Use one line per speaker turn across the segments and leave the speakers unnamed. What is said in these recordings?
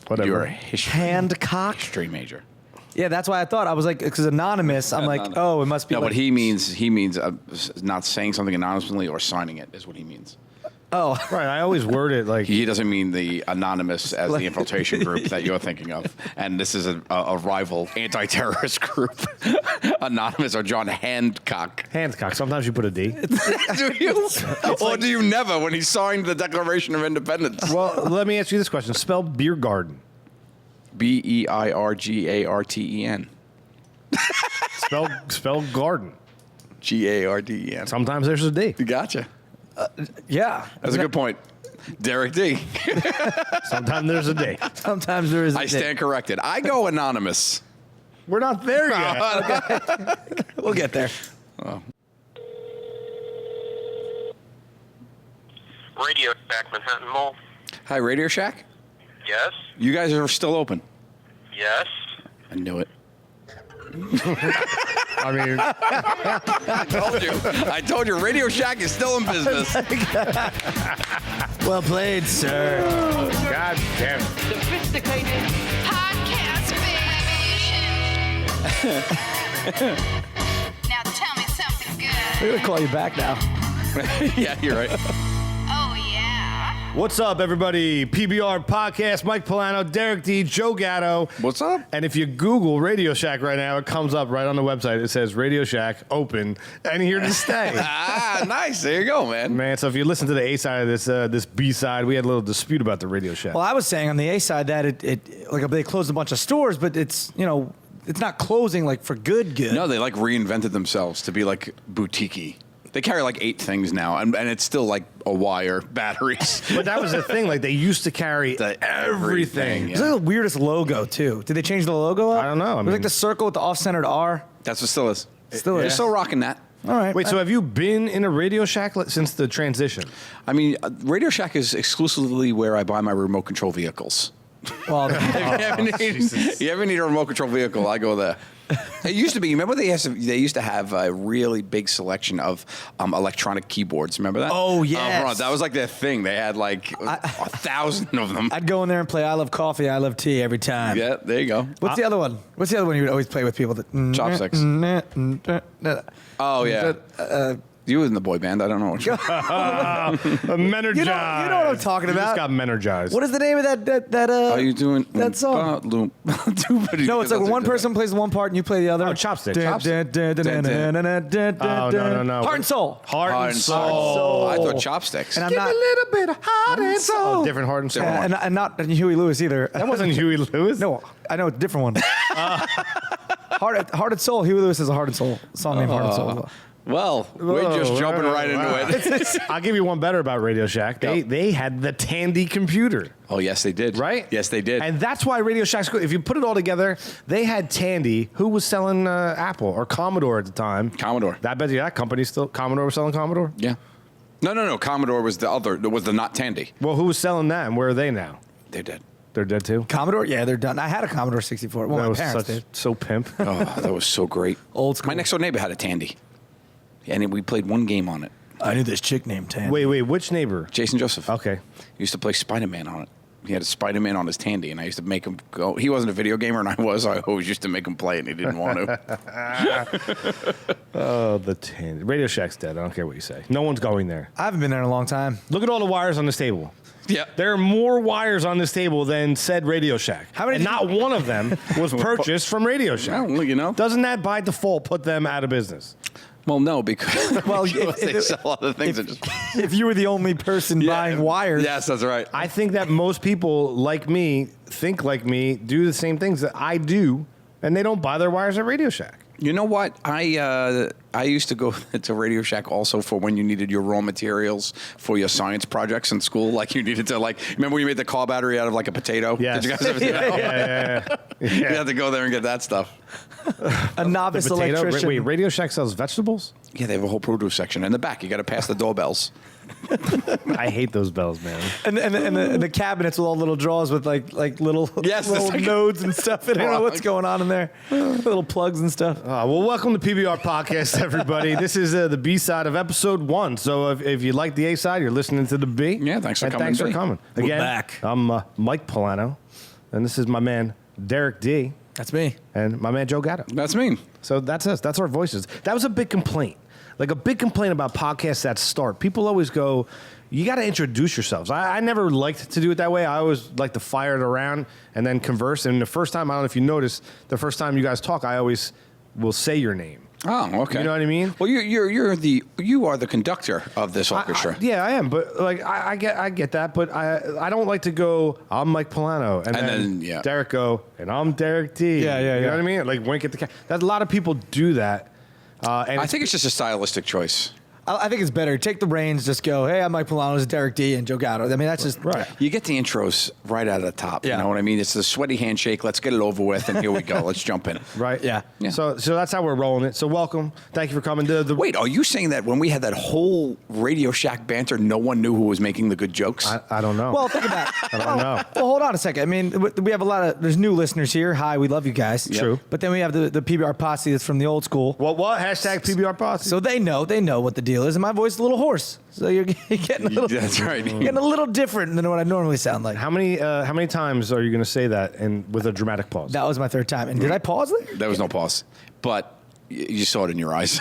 Whatever.
You're a history major.
Yeah, that's why I thought. I was like, because anonymous, I'm like, oh, it must be.
No,
like,
but he means not saying something anonymously or signing it is what he means.
Oh,
Right, I always word it like...
He doesn't mean the anonymous as the infiltration group that you're thinking of. And this is a rival anti-terrorist group. Anonymous or John Hancock.
Hancock. Sometimes you put a D.
Do you? Or do you never when he signed the Declaration of Independence?
Well, let me ask you this question. Spell beer garden.
Beirgarten.
Spell garden.
Garden.
Sometimes there's a D.
You gotcha.
yeah.
That's a good point. Derek D.
Sometimes there's a D.
Sometimes there is.
I stand corrected. I go anonymous.
We're not there yet.
We'll get there.
Oh.
Radio Shack, Manhattan Mall.
Hi, Radio Shack.
Yes.
You guys are still open.
Yes.
I knew it.
I mean,
I told you, Radio Shack is still in business.
Well played, sir.
God damn it.
Sophisticated podcast, baby. Now tell me something good.
We're gonna call you back now.
Yeah, you're right.
Oh, yeah.
What's up, everybody? PBR Podcast, Mike Pullano, Derek D, Joe Gatto.
What's up?
And if you Google Radio Shack right now, it comes up right on the website. It says Radio Shack open and here to stay.
Nice. There you go, man.
Man, so if you listen to the A side of this B side, we had a little dispute about the Radio Shack.
Well, I was saying on the A side that it like they closed a bunch of stores, but it's it's not closing like for good.
No, they like reinvented themselves to be like boutique-y. They carry like 8 things now, and it's still like a wire, batteries.
But that was the thing. Like they used to carry everything.
Yeah.
It's like the weirdest logo too. Did they change the logo up?
I don't know.
It was like the circle with the off-centered R.
That's what still is.
Still
They're
is.
still rocking that.
All right.
Wait, so have you been in a Radio Shack since the transition?
I mean, Radio Shack is exclusively where I buy my remote control vehicles.
Well,
If you ever need a remote control vehicle, I go there. It used to be. Remember they used to have a really big selection of electronic keyboards. Remember that?
Oh, yes.
That was like their thing. They had like 1,000 of them.
I'd go in there and play I Love Coffee, I Love Tea every time.
Yeah, there you go.
What's the other one? What's the other one you would always play with people?
Chopsticks. Oh yeah. You was in the boy band. I don't know.
Menergized.
You know what I'm talking
You
about.
just got menergized.
What is the name of that
Are you doing
that song? No, it's like when one person plays one part and you play the other.
Oh, chopstick.
Oh,
no.
Heart and Soul.
Heart and soul.
I thought chopsticks.
And I'm
Give
not
a little bit of heart and soul. Oh, different heart and soul.
and not Huey Lewis either.
That wasn't Huey Lewis.
No, I know it's a different one. Heart and Soul. Huey Lewis has a Heart and Soul song named Heart and Soul.
Well, we're just jumping right into it.
I'll give you one better about Radio Shack. They had the Tandy computer.
Oh, yes, they did.
Right?
Yes, they did.
And that's why Radio Shack's good. If you put it all together, they had Tandy, who was selling Apple or Commodore at the time.
Commodore.
That bet you that company still, Commodore was selling Commodore?
Yeah. No. Commodore was the other. Was the not Tandy.
Well, who was selling that and where are they now?
They're dead.
They're dead too?
Commodore? Yeah, they're done. I had a Commodore 64. Well,
That
my
was
parents did.
so pimp.
Oh, that was so great.
Old school.
My next door neighbor had a Tandy. And we played one game on it.
I knew this chick named Tan.
Wait, which neighbor?
Jason Joseph.
Okay.
He used to play Spider-Man on it. He had a Spider-Man on his Tandy, and I used to make him go. He wasn't a video gamer, and I was. I always used to make him play, and he didn't want to.
Oh, the Tandy. Radio Shack's dead. I don't care what you say. No one's going there.
I haven't been there in a long time.
Look at all the wires on this table.
Yeah.
There are more wires on this table than said Radio Shack.
How many
And
did
not one of them was purchased from Radio Shack.
Well, you know.
Doesn't that by default put them out of business?
Well, no, because
Well,
they sell other things. that just,
If you were the only person buying wires.
Yes, that's right.
I think that most people like me, think like me, do the same things that I do, and they don't buy their wires at Radio Shack.
You know what? I used to go to Radio Shack also for when you needed your raw materials for your science projects in school. Like you needed to remember when you made the car battery out of like a potato?
Yes.
Did you guys ever do that?
Yeah.
You had to go there and get that stuff.
A novice
The potato.
electrician.
Wait, Radio Shack sells vegetables?
Yeah, they have a whole produce section in the back. You got to pass the doorbells.
I hate those bells, man.
And the cabinets with all little drawers with like little,
Yes,
little
like-
nodes and stuff. I don't know what's going on in there. Little plugs and stuff.
Well, welcome to PBR Podcast, everybody. This is the B side of episode 1. So if you like the A side, you're listening to the B.
Yeah, thanks for
And
coming.
Thanks for coming.
We're
Again,
back.
I'm Mike Pullano. And this is my man, Derek D.
That's me.
And my man, Joe Gatto.
That's me.
So that's us. That's our voices. That was a big complaint. Like a big complaint about podcasts that start. People always go, you got to introduce yourselves. I never liked to do it that way. I always like to fire it around and then converse. And the first time, I don't know if you noticed, the first time you guys talk, I always will say your name.
Oh, okay.
You know what I mean?
Well, you are the conductor of this orchestra.
Yeah, I am. But like I get that. But I don't like to go, I'm Mike Pullano. And then
yeah.
Derek go, and I'm Derek D.
Yeah.
You know what I mean? Like wink at the camera. That a lot of people do that. And
I think it's just a stylistic choice.
I think it's better. Take the reins, just go, hey, I'm Mike Pullano, this is Derek D and Joe Gatto. I mean, that's just...
Right.
You get the intros right out of the top.
Yeah.
You know what I mean? It's the sweaty handshake. Let's get it over with, and here we go. Let's jump in.
Right?
Yeah.
So that's how we're rolling it. So welcome. Thank you for coming.
Wait, are you saying that when we had that whole Radio Shack banter, no one knew who was making the good jokes?
I don't know.
Well, think about it.
I don't know.
Well, hold on a second. I mean, we have a lot of... There's new listeners here. Hi, we love you guys.
True.
But then we have the PBR posse that's from the old school.
What? Hashtag PBR Posse.
So they know what the deal is, and my voice is a little hoarse. So you're getting a little...
That's right.
Getting a little different than what I normally sound like.
How many times are you going to say that with a dramatic pause?
That was my third time. And did I pause there?
There was no pause, but you saw it in your eyes.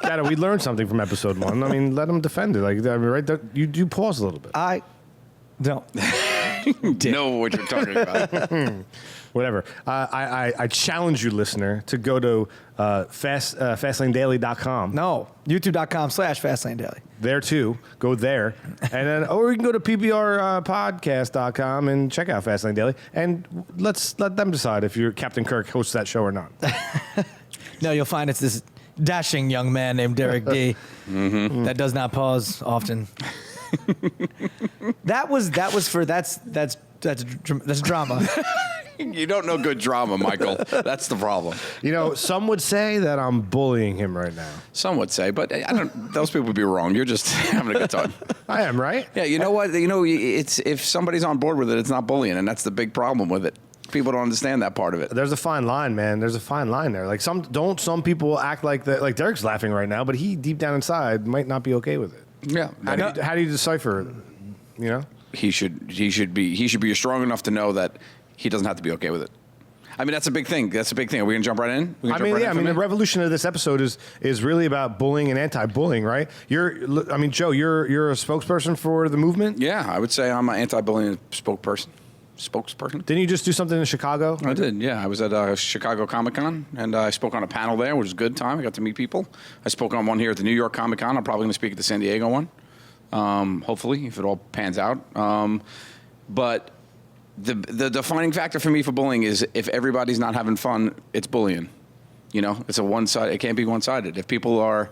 Gatto, we learned something from episode 1. I mean, let them defend it. Like, I mean, right? You do pause a little bit.
I don't.
Know what you're talking about.
Whatever. I challenge you, listener, to go to fastlanedaily.com.
No. YouTube.com/FastlaneDaily.
There too. Go there. And then, or you can go to pbrpodcast.com and check out Fastlane Daily. And let them decide if Captain Kirk hosts that show or not.
No, you'll find it's this dashing young man named Derek D. That does not pause often. That's drama.
You don't know good drama, Michael. That's the problem.
You know, some would say that I'm bullying him right now.
Some would say, but I don't. Those people would be wrong. You're just having a good time.
I am, right?
Yeah, you know what? You know, it's if somebody's on board with it, it's not bullying, and that's the big problem with it. People don't understand that part of it.
There's a fine line, man. There's a fine line there. Like some people act like that. Like Derek's laughing right now, but he deep down inside might not be okay with it.
Yeah.
How do you decipher it? You know,
he should be strong enough to know that he doesn't have to be okay with it. I mean, that's a big thing. Are we gonna jump right in?
The revolution of this episode is really about bullying and anti-bullying, right? Joe, you're a spokesperson for the movement.
Yeah, I would say I'm an anti-bullying spokesperson.
Didn't you just do something in Chicago?
I did, yeah. I was at Chicago Comic-Con, and I spoke on a panel there, which was a good time. I got to meet people. I spoke on one here at the New York Comic-Con. I'm probably going to speak at the San Diego one, hopefully, if it all pans out. But the defining factor for me for bullying is if everybody's not having fun, it's bullying. You know, it's a one-sided. It can't be one-sided. If people are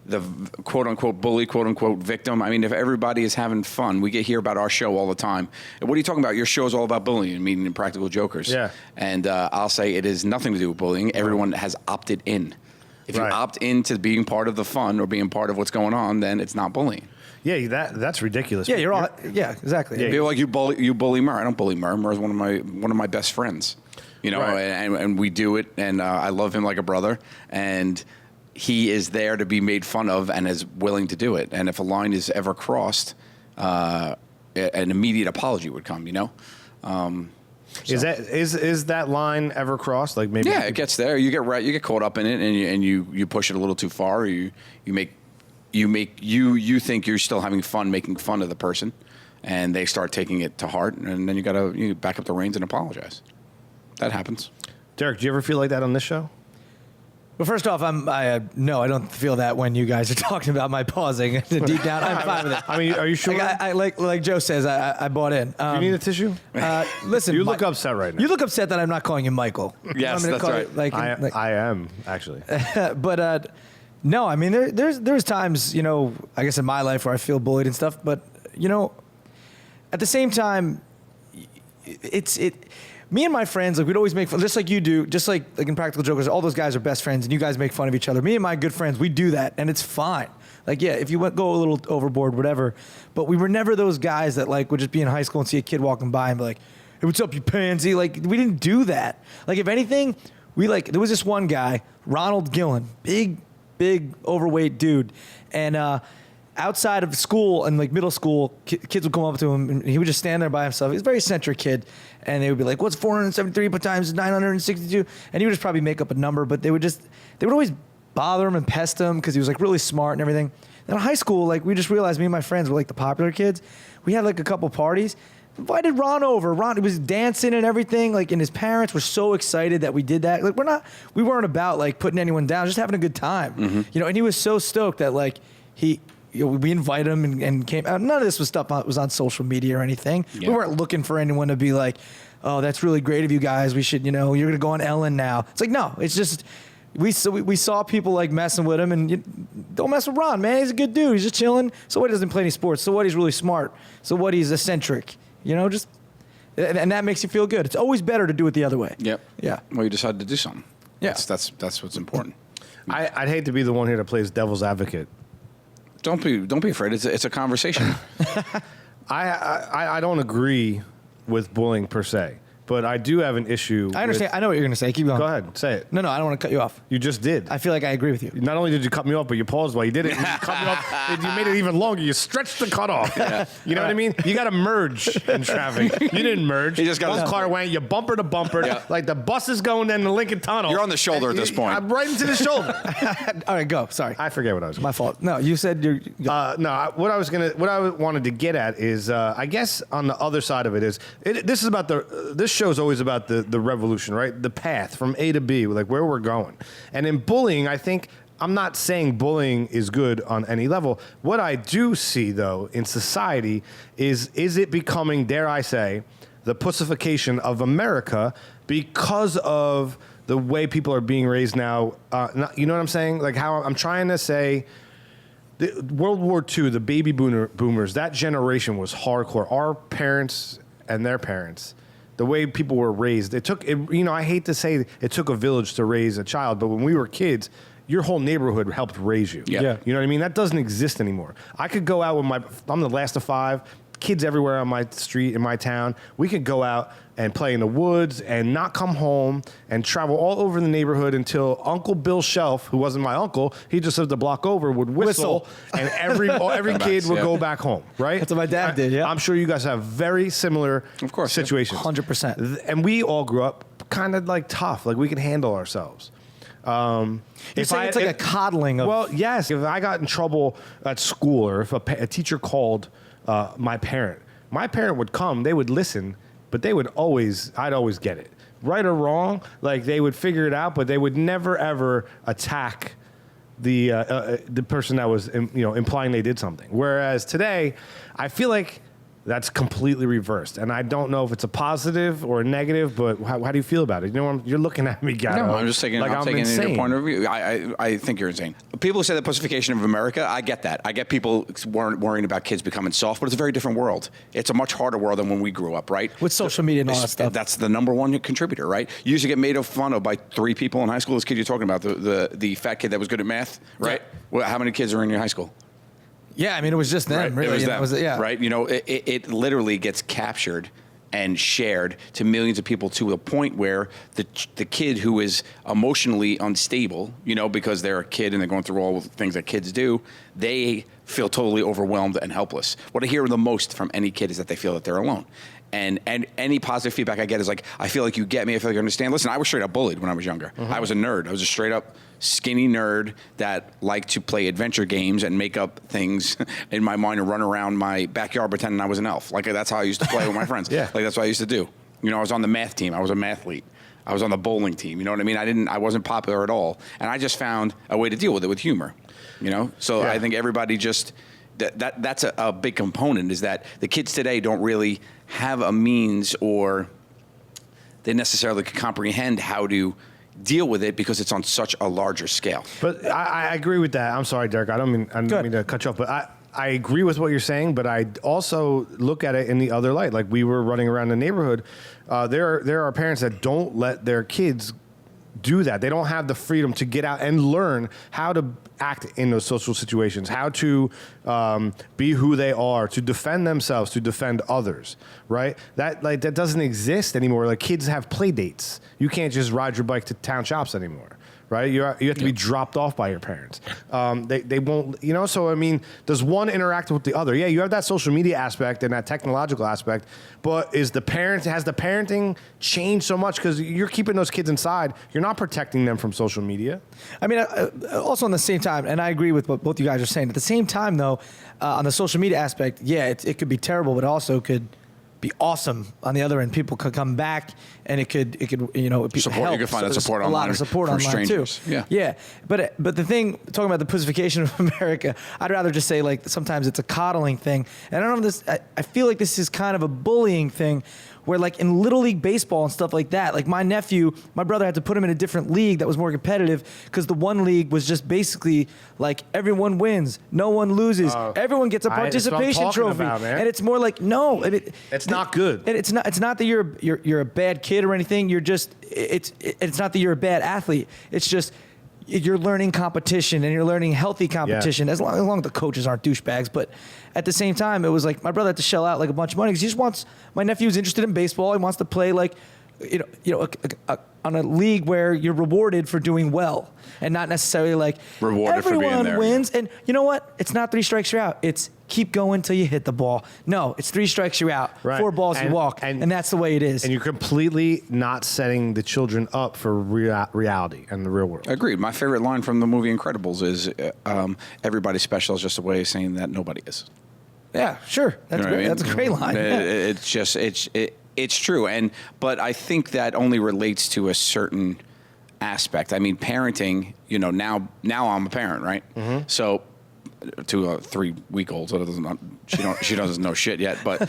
the quote-unquote bully, quote-unquote victim. I mean, if everybody is having fun, we get hear about our show all the time. What are you talking about? Your show is all about bullying, meaning Impractical Jokers.
Yeah.
And I'll say it has nothing to do with bullying. Everyone has opted in. If you opt into being part of the fun or being part of what's going on, then it's not bullying.
Yeah, that's ridiculous.
Yeah, you're all. Yeah, exactly.
Yeah. People like you bully Murr. I don't bully Murr. Murr's one of my best friends. You know, and we do it, and I love him like a brother, and he is there to be made fun of and is willing to do it. And if a line is ever crossed, an immediate apology would come, you know?
Is that line ever crossed? Like maybe
it gets there. You get caught up in it, and you push it a little too far. Or you think you're still having fun making fun of the person, and they start taking it to heart, and then you back up the reins and apologize. That happens.
Derek, do you ever feel like that on this show?
Well, first off, no, I don't feel that when you guys are talking about my pausing. Deep down, I'm fine with it.
I mean, are you sure?
Like Joe says, I bought in.
Do you need a tissue?
Listen,
you look upset right now.
You look upset that I'm not calling you Michael.
Yes, that's right.
I am actually.
But no, I mean, there's times, you know, I guess in my life where I feel bullied and stuff. But you know, at the same time, me and my friends, like, we'd always make fun, just like you do, just like in Practical Jokers, all those guys are best friends, and you guys make fun of each other. Me and my good friends, we do that, and it's fine. Like, yeah, if you go a little overboard, whatever. But we were never those guys that, like, would just be in high school and see a kid walking by and be like, hey, what's up, you pansy? Like, we didn't do that. Like, if anything, there was this one guy, Ronald Gillen, big, overweight dude, and outside of school and like middle school, kids would come up to him and he would just stand there by himself. He's a very eccentric kid, and they would be like, "What's 473 times 962?" And he would just probably make up a number, but they would always bother him and pest him because he was like really smart and everything. Then in high school, like we just realized me and my friends were like the popular kids. We had like a couple parties. Invited Ron over. Ron was dancing and everything, like, and his parents were so excited that we did that. Like, we weren't about like putting anyone down, just having a good time, you know. And he was so stoked that like we invited him and came out. None of this was stuff that was on social media or anything.
Yeah.
We weren't looking for anyone to be like, "Oh, that's really great of you guys. We should, you know, you're gonna go on Ellen now." It's like, no, it's just we saw people like messing with him, and don't mess with Ron, man. He's a good dude. He's just chilling. So what? He doesn't play any sports. So what? He's really smart. So what? He's eccentric. You know, just and that makes you feel good. It's always better to do it the other way.
Yep.
Yeah.
Well, you decided to do something.
Yeah.
That's what's important.
I'd hate to be the one here that plays devil's advocate.
Don't be afraid. It's a conversation.
I don't agree with bullying per se, but I do have an issue.
I understand. I know what you're going to say. Keep going.
Go ahead, say it.
No, I don't want to cut you off.
You just did.
I feel like I agree with you.
Not only did you cut me off, but you paused while you did it. And you cut me off. And you made it even longer. You stretched the cutoff. Yeah. You know what I mean? You got to merge in traffic. You didn't merge.
You just got
one car went. You bumper to bumper.
Yeah.
Like the bus is going down the Lincoln Tunnel.
You're on the shoulder at this point.
I'm right into the shoulder.
All right, go. Sorry.
I forget what I was.
My fault. No, you said you're.
What I wanted to get at is, I guess on the other side of it is, this show is always about the revolution, right? The path from A to B, like where we're going. And in bullying, I think, I'm not saying bullying is good on any level. What I do see, though, in society is it becoming, dare I say, the pussification of America because of the way people are being raised now? You know what I'm saying? Like how I'm trying to say, World War II, the baby boomers, that generation was hardcore. Our parents and their parents, the way people were raised, I hate to say it took a village to raise a child, but when we were kids, your whole neighborhood helped raise you.
Yeah.
You know what I mean? That doesn't exist anymore. I could go out I'm the last of 5, kids everywhere on my street, in my town. We could go out and play in the woods and not come home and travel all over the neighborhood until Uncle Bill Shelf, who wasn't my uncle, he just lived a block over, would whistle. And every kid would go back home, right?
That's what my dad did, yeah.
I'm sure you guys have very similar situations.
100%.
And we all grew up kind of like tough, like we can handle ourselves.
It's like a coddling of.
Well, yes. If I got in trouble at school, or if a teacher called my parent would come, they would listen, but I'd always get it. Right or wrong, like they would figure it out, but they would never ever attack the person that was implying they did something. Whereas today, I feel like that's completely reversed, and I don't know if it's a positive or a negative. But how do you feel about it? You know, you're looking at me, Gatto.
No, I'm just taking
like I'm
taking
insane.
your point of view. I think you're insane. People who say the pussification of America, I get that. I get people worrying about kids becoming soft, but it's a very different world. It's a much harder world than when we grew up, right?
With social media and all that stuff.
That's the number one contributor, right? You used to get made fun of by 3 people in high school. This kid you're talking about, the fat kid that was good at math, right? Well, how many kids are in your high school?
Yeah, I mean, it was just them,
right.
really.
It was them, right? You know, it literally gets captured and shared to millions of people to a point where the kid who is emotionally unstable, because they're a kid and they're going through all the things that kids do, they feel totally overwhelmed and helpless. What I hear the most from any kid is that they feel that they're alone. And any positive feedback I get is like, I feel like you get me. I feel like you understand. Listen, I was straight up bullied when I was younger. Mm-hmm. I was a nerd. I was a straight up skinny nerd that liked to play adventure games and make up things in my mind and run around my backyard pretending I was an elf. Like that's how I used to play with my friends.
Yeah.
Like that's what I used to do. I was on the math team. I was a mathlete. I was on the bowling team. You know what I mean? I wasn't popular at all. And I just found a way to deal with it with humor. So yeah. I think everybody just that's a big component is that the kids today don't really have a means or they necessarily can comprehend how to deal with it because it's on such a larger scale.
But I agree with that. I'm sorry, Derek. I don't mean to cut you off, but I agree with what you're saying, but I also look at it in the other light. Like we were running around the neighborhood. There are parents that don't let their kids do that. They don't have the freedom to get out and learn how to act in those social situations, how to be who they are, to defend themselves, to defend others, right? That doesn't exist anymore. Like kids have play dates. You can't just ride your bike to town shops anymore, right? You have to be dropped off by your parents. They won't, so I mean, does one interact with the other? Yeah, you have that social media aspect and that technological aspect, but has the parenting changed so much? Because you're keeping those kids inside. You're not protecting them from social media.
I mean, also on the same time, and I agree with what both you guys are saying. At the same time, though, on the social media aspect, yeah, it could be terrible, but it also could be awesome on the other end. People could come back, and it could
Support.
help.
You can find that support
a
online.
lot of support
from
online
strangers.
too. Yeah. But the thing, talking about the pussification of America, I'd rather just say like sometimes it's a coddling thing, and I don't know this. I feel like this is kind of a bullying thing. Where like in Little League Baseball and stuff like that, like my brother had to put him in a different league that was more competitive because the one league was just basically like everyone wins, no one loses, everyone gets a participation trophy, and it's more like
it's not good.
And it's not that you're a bad kid or anything. You're just it's not that you're a bad athlete. It's just you're learning competition and you're learning healthy competition as long as the coaches aren't douchebags. But at the same time, it was like my brother had to shell out like a bunch of money because he just wants. My nephew's interested in baseball. He wants to play like, on a league where you're rewarded for doing well and not necessarily like
Rewarded for being
everyone
there.
wins. And you know what? It's not 3 strikes you're out. It's keep going till you hit the ball. No, it's 3 strikes you're out.
Right.
4 balls you walk, and that's the way it is.
And you're completely not setting the children up for reality and the real world.
Agreed. My favorite line from the movie Incredibles is everybody's special is just a way of saying that nobody is.
Yeah, sure. That's
You know what
great.
I mean?
That's a great line.
It's true, but I think that only relates to a certain aspect. I mean, parenting. Now I'm a parent, right? Mm-hmm. So to a 3-week-old, so she doesn't know shit yet, but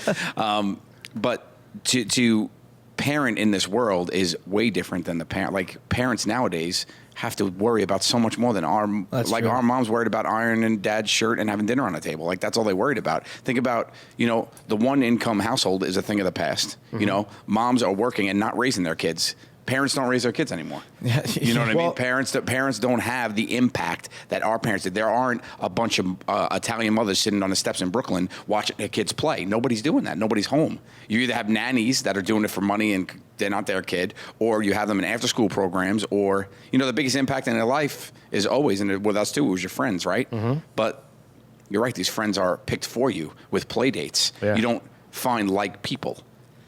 to parent in this world is way different than the parent. Like parents nowadays have to worry about so much more than our moms worried about ironing dad's shirt and having dinner on the table. Like that's all they worried about. Think about, the one income household is a thing of the past. Mm-hmm. Moms are working and not raising their kids. Parents don't raise their kids anymore. You know what I mean? Parents don't have the impact that our parents did. There aren't a bunch of Italian mothers sitting on the steps in Brooklyn watching their kids play. Nobody's doing that. Nobody's home. You either have nannies that are doing it for money and they're not their kid, or you have them in after-school programs, or, the biggest impact in their life is always, and with us too, it was your friends, right? Mm-hmm. But you're right. These friends are picked for you with play dates. Yeah. You don't find like people.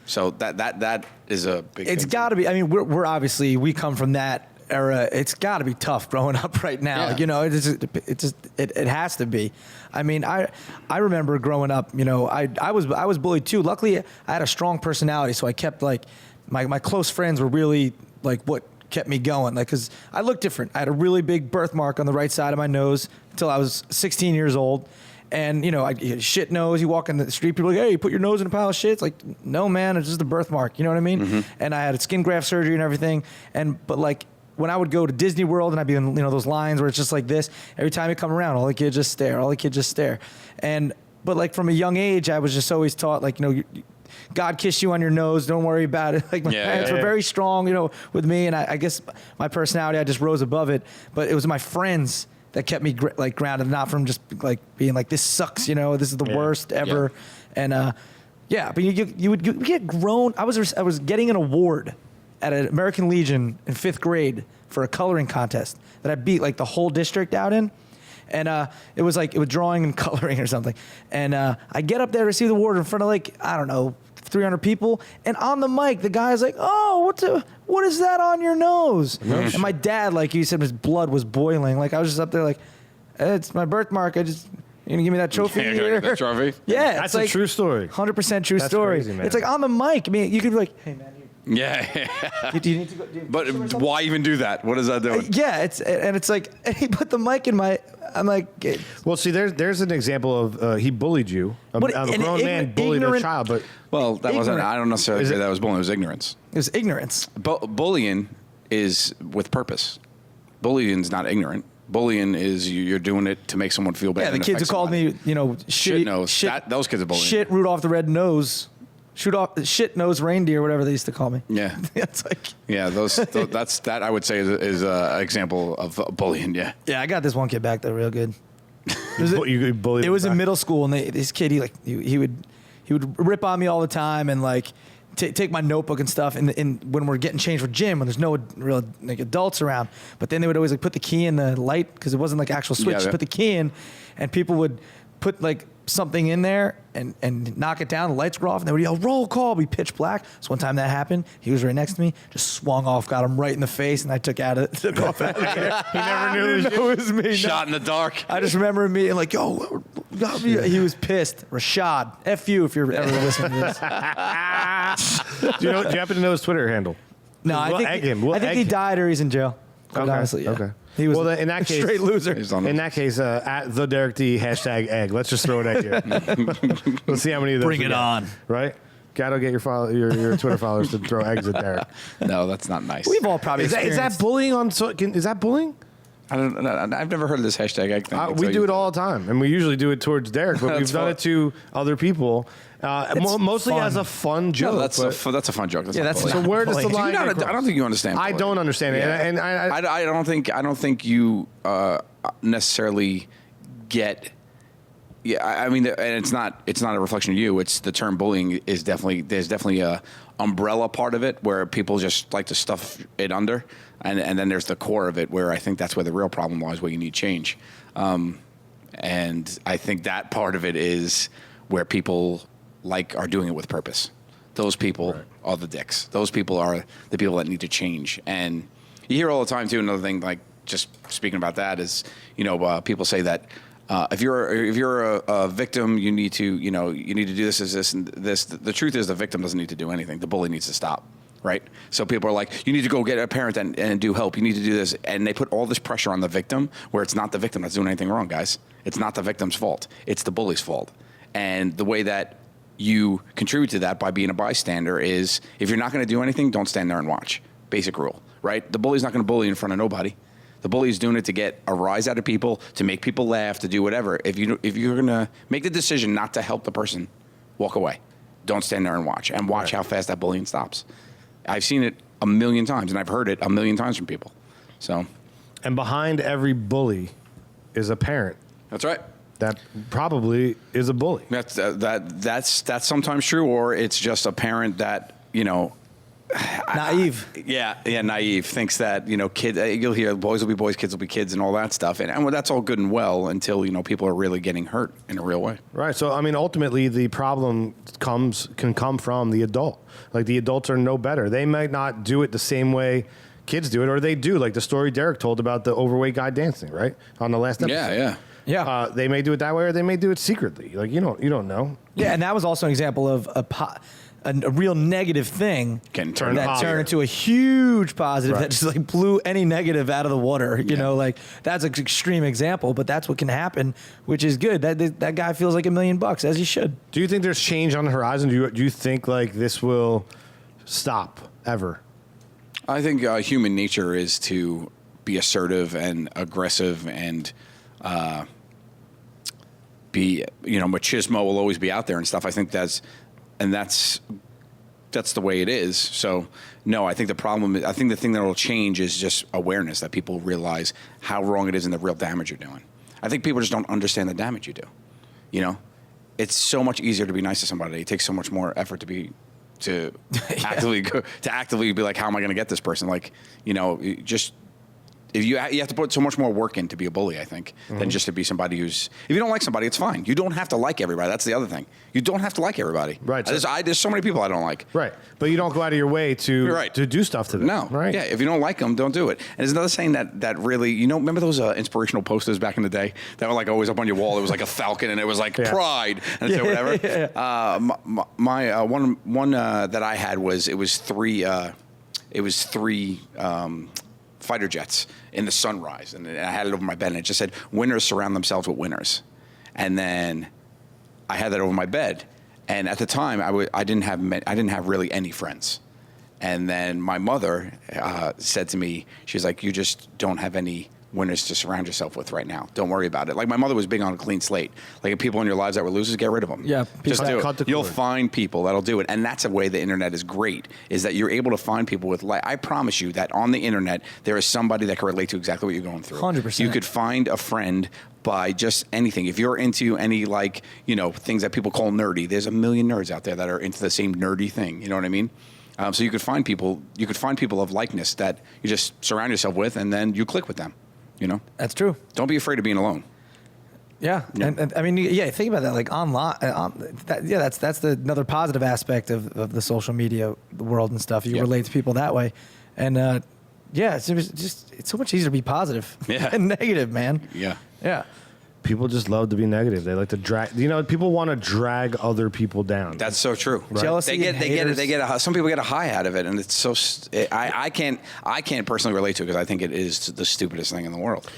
So that is a big thing.
It's got to be. I mean, we're obviously, we come from that era. It's got to be tough growing up right now.
Yeah.
It has to be. I mean, I remember growing up, I was bullied too. Luckily, I had a strong personality, so I kept like my close friends were really like what kept me going. Like, cause I looked different. I had a really big birthmark on the right side of my nose until I was 16 years old. And, I shit nose. You walk in the street, people are like, hey, you put your nose in a pile of shit. It's like, no, man, it's just a birthmark. You know what I mean? Mm-hmm. And I had skin graft surgery and everything. But like, when I would go to Disney World and I'd be in, those lines where it's just like this, every time you come around, all the kids just stare. But like from a young age, I was just always taught, like, God kissed you on your nose. Don't worry about it. Like my parents were very strong, with me. And I guess my personality, I just rose above it. But it was my friends that kept me grounded, not from just like being like, this sucks, this is the worst ever. Yeah. And but you would get grown. I was getting an award at an American Legion in 5th grade for a coloring contest that I beat like the whole district out in. And it was drawing and coloring or something. And I get up there to receive the award in front of like, I don't know, 300 people. And on the mic, the guy's like, oh, what is that on your nose? And my dad, like you said, his blood was boiling. Like I was just up there like, it's my birthmark. You gonna give me that trophy here?
That trophy?
Yeah.
That's a true story.
100% true
That's
story.
Crazy, man.
It's like on the mic. I mean, you could be like, hey, man.
Yeah.
Do you need to go?
But why even do that? What is that doing?
Yeah, it's like, and he put the mic in my. I'm like,
well, see, there's an example of he bullied you. A grown man bullied a child, but
that wasn't. I don't necessarily say that was bullying. It was ignorance.
It was ignorance.
Bullying is with purpose. Bullying is not ignorant. Bullying is you're doing it to make someone feel bad.
Yeah, the kids who called me,
shit nose. Those kids are bullying.
Shit, Rudolph the Red Nose. Shit nose reindeer, whatever they used to call me.
Yeah,
it's like
that I would say is an example of bullying. Yeah.
Yeah, I got this one kid back there real good.
You bullied.
It was in middle school, and this kid he would rip on me all the time, and like take my notebook and stuff in when we're getting changed for gym when there's no real like adults around. But then they would always like put the key in the light because it wasn't like actual switch.
Yeah,
Just put the key in, and people would put like something in there and knock it down. The lights were off, and they would yell roll call. Be pitch black. So one time that happened. He was right next to me, just swung off, got him right in the face, and I took off out of there.
He never knew
I didn't know it was me.
Shot in the dark.
I just remember him being like, yo, he was pissed. Rashad, F you if you're ever listening to this.
Do you happen to know his Twitter handle?
No, I
We'll
think,
egg him. We'll
I think
egg
he
him.
died or he's in jail. Quite honestly, yeah.
Okay.
He was
Well, then, in that
a
case-
straight loser.
He's on
In that case, at the Derek D hashtag egg. Let's just throw it at you. Let's see how many of those.
Bring
we
it
get.
on.
Right? Gatto, get your Twitter followers to throw eggs at Derek.
No, that's not nice.
We've all probably
Is that
experienced.
bullying on? Is that bullying?
I've never heard of this hashtag egg thing.
We do it all the time, and we usually do it towards Derek, but we've
That's
done
fun.
it to other people, mostly
fun.
as a fun joke.
No, that's
but-
that's a fun joke. That's
Yeah,
not
that's
bullying.
so where does the
bullying.
line?
I
get crossed?
don't think you understand.
I
bullying.
don't understand it,
Yeah.
and
I don't think you necessarily get. Yeah, I mean, and it's not a reflection of you. It's the term bullying is there's definitely a umbrella part of it where people just like to stuff it under, and then there's the core of it where I think that's where the real problem lies, where you need change, and I think that part of it is where people are doing it with purpose. Those people are the dicks. Those people are the people that need to change, and you hear all the time too. Another thing, like just speaking about that, is people say that. If you're a victim, you need to do this and this. The truth is, the victim doesn't need to do anything. The bully needs to stop, right? So people are like, you need to go get a parent and do help. You need to do this, and they put all this pressure on the victim, where it's not the victim that's doing anything wrong, guys. It's not the victim's fault. It's the bully's fault. And the way that you contribute to that by being a bystander is, if you're not going to do anything, don't stand there and watch. Basic rule, right? The bully's not going to bully in front of nobody. The bully's doing it to get a rise out of people, to make people laugh, to do whatever. If you're going to make the decision not to help the person, walk away. Don't stand there and watch how fast that bullying stops. I've seen it a million times, and I've heard it a million times from people. So,
and behind every bully is a parent
that's right.
that probably is a bully.
That's sometimes true, or it's just a parent that
Naive.
Naive, thinks that kids. You'll hear boys will be boys, kids will be kids, and all that stuff, and that's all good and well until people are really getting hurt in a real way.
Right. So, I mean, ultimately, the problem can come from the adult. Like, the adults are no better. They might not do it the same way kids do it, or they do. Like the story Derek told about the overweight guy dancing, right, on the last episode.
Yeah.
They may do it that way, or they may do it secretly. Like, you don't know.
Yeah, and that was also an example of a real negative thing
Can turn
that
positive.
turned into a huge positive
Right.
that just like blew any negative out of the water. You know, like that's an extreme example, but that's what can happen, which is good. That guy feels like $1 million, as he should.
Do you think there's change on the horizon? Do you think like this will stop ever?
I think human nature is to be assertive and aggressive, and be machismo will always be out there and stuff. I think that's the way it is. So no, I think the thing that will change is just awareness, that people realize how wrong it is and the real damage you're doing. I think people just don't understand the damage you do. It's so much easier to be nice to somebody. It takes so much more effort to actively be like, how am I going to get this person? Like, if you have to put so much more work in to be a bully, I think, than just to be somebody who's. If you don't like somebody, it's fine. You don't have to like everybody. That's the other thing. You don't have to like everybody.
Right.
There's so many people I don't like.
Right. But you don't go out of your way to do stuff to them.
No.
Right.
Yeah. If you don't like them, don't do it. And there's another saying that really, remember those inspirational posters back in the day that were like always up on your wall? It was like a falcon and it was like pride and whatever. My one that I had was it was three fighter jets in the sunrise, and I had it over my bed, and it just said, "Winners surround themselves with winners." And then I had that over my bed, and at the time I didn't have really any friends. And then my mother said to me, she's like, "You just don't have any winners to surround yourself with right now. Don't worry about it. Like my mother was big on a clean slate. Like if people in your lives that were losers, get rid of them.
Yeah,
just do
cut the
it. You'll
cord.
find people that'll do it, and that's a way the internet is great. Is that you're able to find people with like. I promise you that on the internet there is somebody that can relate to exactly what you're going through.
100%.
You could find a friend by just anything. If you're into any like things that people call nerdy, there's a million nerds out there that are into the same nerdy thing. You know what I mean? So you could find people. You could find people of likeness that you just surround yourself with, and then you click with them.
That's true.
Don't be afraid of being alone.
Yeah. And I mean, think about that. Like online, that's another positive aspect of the social media world and stuff. You relate to people that way, and it's so much easier to be positive than negative, man. Yeah.
People just love to be negative. They like to drag. People want to drag other people down.
That's so true.
Right. Jealousy.
Some people get a high out of it, and it's so. I can't personally relate to it because I think it is the stupidest thing in the world.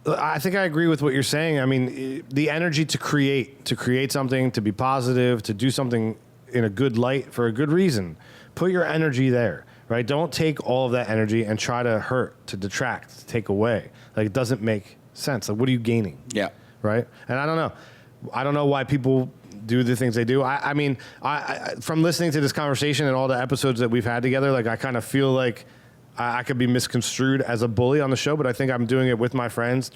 I think I agree with what you're saying. I mean, the energy to create something, to be positive, to do something in a good light for a good reason. Put your energy there, right? Don't take all of that energy and try to hurt, to detract, to take away. Like it doesn't make sense. Like what are you gaining?
Yeah.
Right. And I don't know why people do the things they do. I mean, from listening to this conversation and all the episodes that we've had together, like I kind of feel like I could be misconstrued as a bully on the show, but I think I'm doing it with my friends,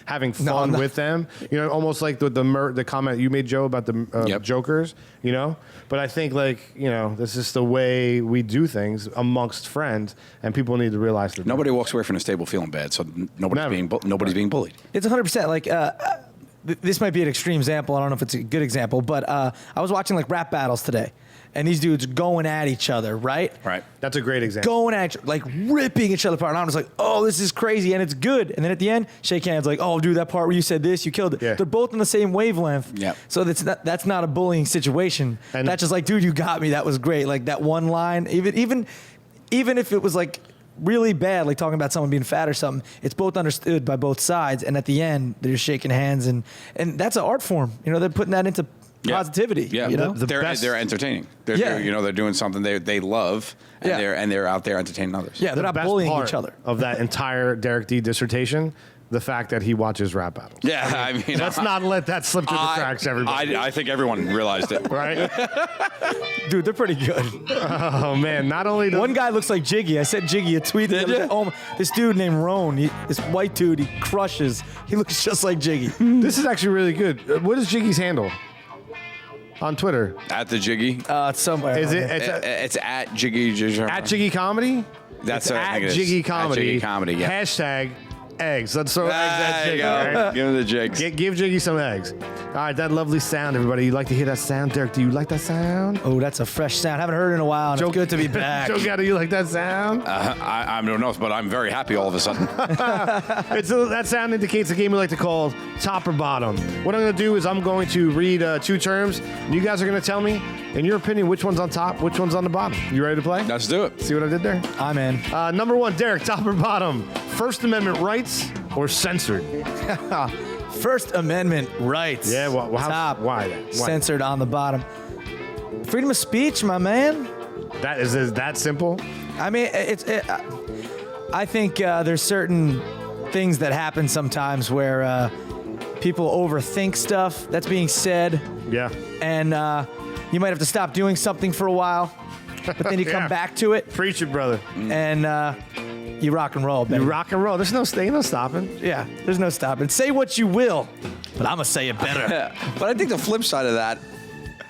having fun with them. Almost like the comment you made, Joe, about the jokers. But I think this is the way we do things amongst friends, and people need to realize that
nobody walks away from this table feeling bad, so nobody's being bullied.
It's 100%. Like this might be an extreme example. I don't know if it's a good example, but I was watching like rap battles today. And these dudes going at each other, right?
Right.
That's a great example.
Going at each other, like ripping each other apart. And I'm just like, oh, this is crazy. And it's good. And then at the end, shake hands like, oh, dude, that part where you said this, you killed it. Yeah. They're both on the same wavelength.
Yeah.
So that's not a bullying situation. And that's just like, dude, you got me. That was great. Like that one line, even if it was like really bad, like talking about someone being fat or something, it's both understood by both sides. And at the end, they're shaking hands. And that's an art form. They're putting that into positivity.
Yeah, they're entertaining. They're doing something they love, and they're out there entertaining others.
Yeah, they're not bullying each other.
Of that entire Derek D dissertation, the fact that he watches rap battles.
Yeah, I mean
let's not let that slip through the cracks, everybody.
I think everyone realized it,
right?
Dude, they're pretty good.
Oh man, not only
one guy looks like Jiggy. I said Jiggy a tweet. This dude named Roan, this white dude, he crushes. He looks just like Jiggy.
This is actually really good. What is Jiggy's handle? On Twitter.
At the Jiggy.
It's somewhere.
Is it? It's at Jiggy.
At Jiggy Comedy?
That's
at Jiggy Comedy.
At Jiggy Comedy, yeah.
Hashtag eggs. Let's throw eggs at Jiggy.
Right? Give him the jigs.
Give Jiggy some eggs. All right, that lovely sound, everybody. You like to hear that sound? Derek, do you like that sound?
Oh, that's a fresh sound. Haven't heard it in a while, and it's good to be back.
Joe Gatto, you like that sound?
I don't know, but I'm very happy all of a sudden.
That sound indicates a game we like to call top or bottom. What I'm going to do is I'm going to read two terms, and you guys are going to tell me, in your opinion, which one's on top, which one's on the bottom. You ready to play?
Let's do it.
See what I did there?
I'm in.
Number one, Derek, top or bottom? First Amendment rights or censored?
First Amendment rights.
Yeah,
top.
Why?
Censored on the bottom. Freedom of speech, my man.
That is that simple?
I mean, I think there's certain things that happen sometimes where people overthink stuff that's being said.
Yeah.
And you might have to stop doing something for a while, but then you come back to it.
Preach it, brother.
And you rock and roll, baby.
You rock and roll. There's no stopping.
Yeah, there's no stopping. Say what you will, but I'm going to say it better.
But I think the flip side of that,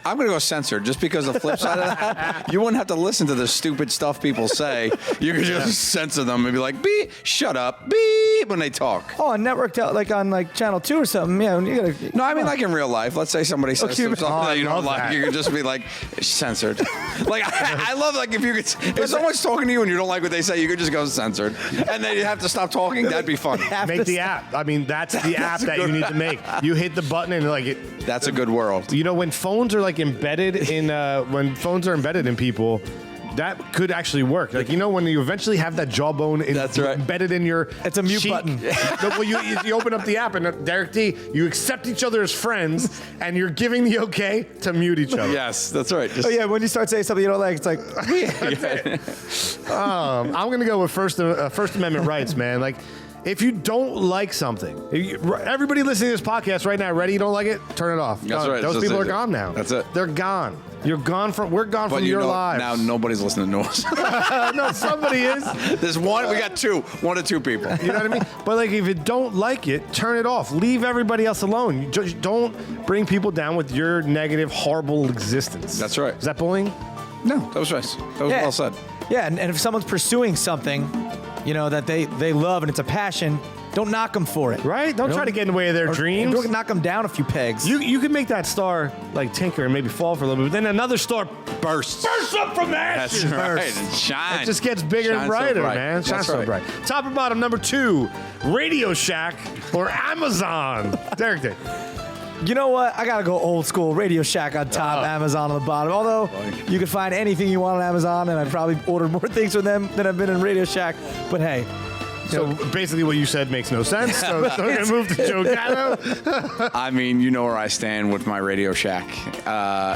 I'm going to go censored just because the flip side of that, you wouldn't have to listen to the stupid stuff people say. You could just censor them and be like, beep, shut up, beep, when they talk.
Oh, on network, like on Channel 2 or something. Yeah, you gotta,
no, I mean like in real life. Let's say somebody says something that you don't like.
That.
You could just be like, censored. Like, I love like if someone's talking to you and you don't like what they say, you could just go censored. And then you have to stop talking. That'd be fun.
Make the app. I mean, that's the app that you need to make. You hit the button and like it.
That's a good world.
When phones are like embedded in people, that could actually work. Like, when you eventually have that jawbone embedded in your
It's a mute
cheek.
button.
Well, you open up the app and Derek D, you accept each other as friends and you're giving the okay to mute each other.
Yes, that's right.
Oh yeah, when you start saying something you don't like, it's like,
I'm going to go with First Amendment rights, man. Like, If you don't like something, everybody listening to this podcast right now, ready? You don't like it? Turn it off.
That's right.
Those people are gone now.
That's it.
They're gone. We're gone from your lives.
Now nobody's listening to us.
No, somebody is.
There's one. We got two. 1 to 2 people.
You know what I mean? But like, if you don't like it, turn it off. Leave everybody else alone. You just don't bring people down with your negative, horrible existence.
That's right.
Is that bullying?
No, that was nice. That was well said.
Yeah, and if someone's pursuing something, that they love and it's a passion, don't knock them for it.
Right? Don't try to get in the way of their dreams.
Don't knock them down a few pegs.
You can make that star like tinker and maybe fall for a little bit, but then another star
Bursts.
bursts up from the ashes.
That's right. And shine.
It just gets bigger and
Shines
brighter,
so bright.
man.
That's
Shines so
right.
bright. Top or bottom, number 2, Radio Shack or Amazon? Derek did.
You know what? I gotta go old school. Radio Shack on top, Amazon on the bottom. Although you can find anything you want on Amazon, and I've probably ordered more things from them than I've been in Radio Shack. But hey.
So basically what you said makes no sense. So we're going to move to Joe Gatto.
I mean, you know where I stand with my Radio Shack.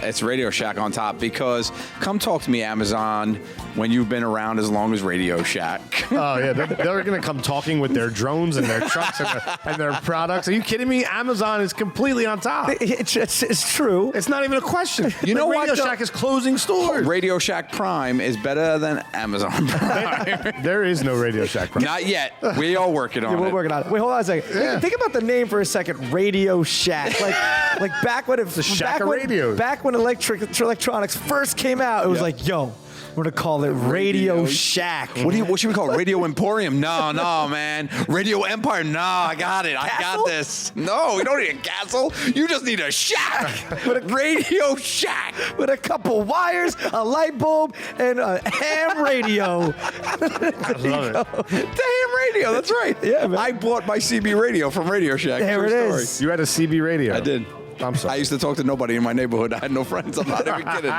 It's Radio Shack on top because come talk to me, Amazon, when you've been around as long as Radio Shack.
Oh, yeah. They're going to come talking with their drones and their trucks and their products. Are you kidding me? Amazon is completely on top.
It's true.
It's not even a question.
You know
Radio
what, though?
Shack is closing stores.
Radio Shack Prime is better than Amazon Prime.
There is no Radio Shack.
Not yet. We are working on it.
We're working on it. Wait, hold on a second.
Yeah.
Think about the name for a second. Radio Shack. Like back when it
shack of radios.
Back when electronics first came out, it was like, yo, we're gonna call it Radio Shack.
What should we call it? Radio Emporium? No, man. Radio Empire? No, I got it. I
Castle?
got this. No, we don't need a castle. You just need a shack. Radio Shack.
With a couple wires, a light bulb, and a ham radio.
I love it.
The ham radio. That's right.
Yeah, man.
I bought my CB radio from Radio Shack.
There
True
it
story.
is.
You had a CB radio.
I did.
I'm sorry.
I used to talk to nobody in my neighborhood. I had no friends. I'm not even kidding.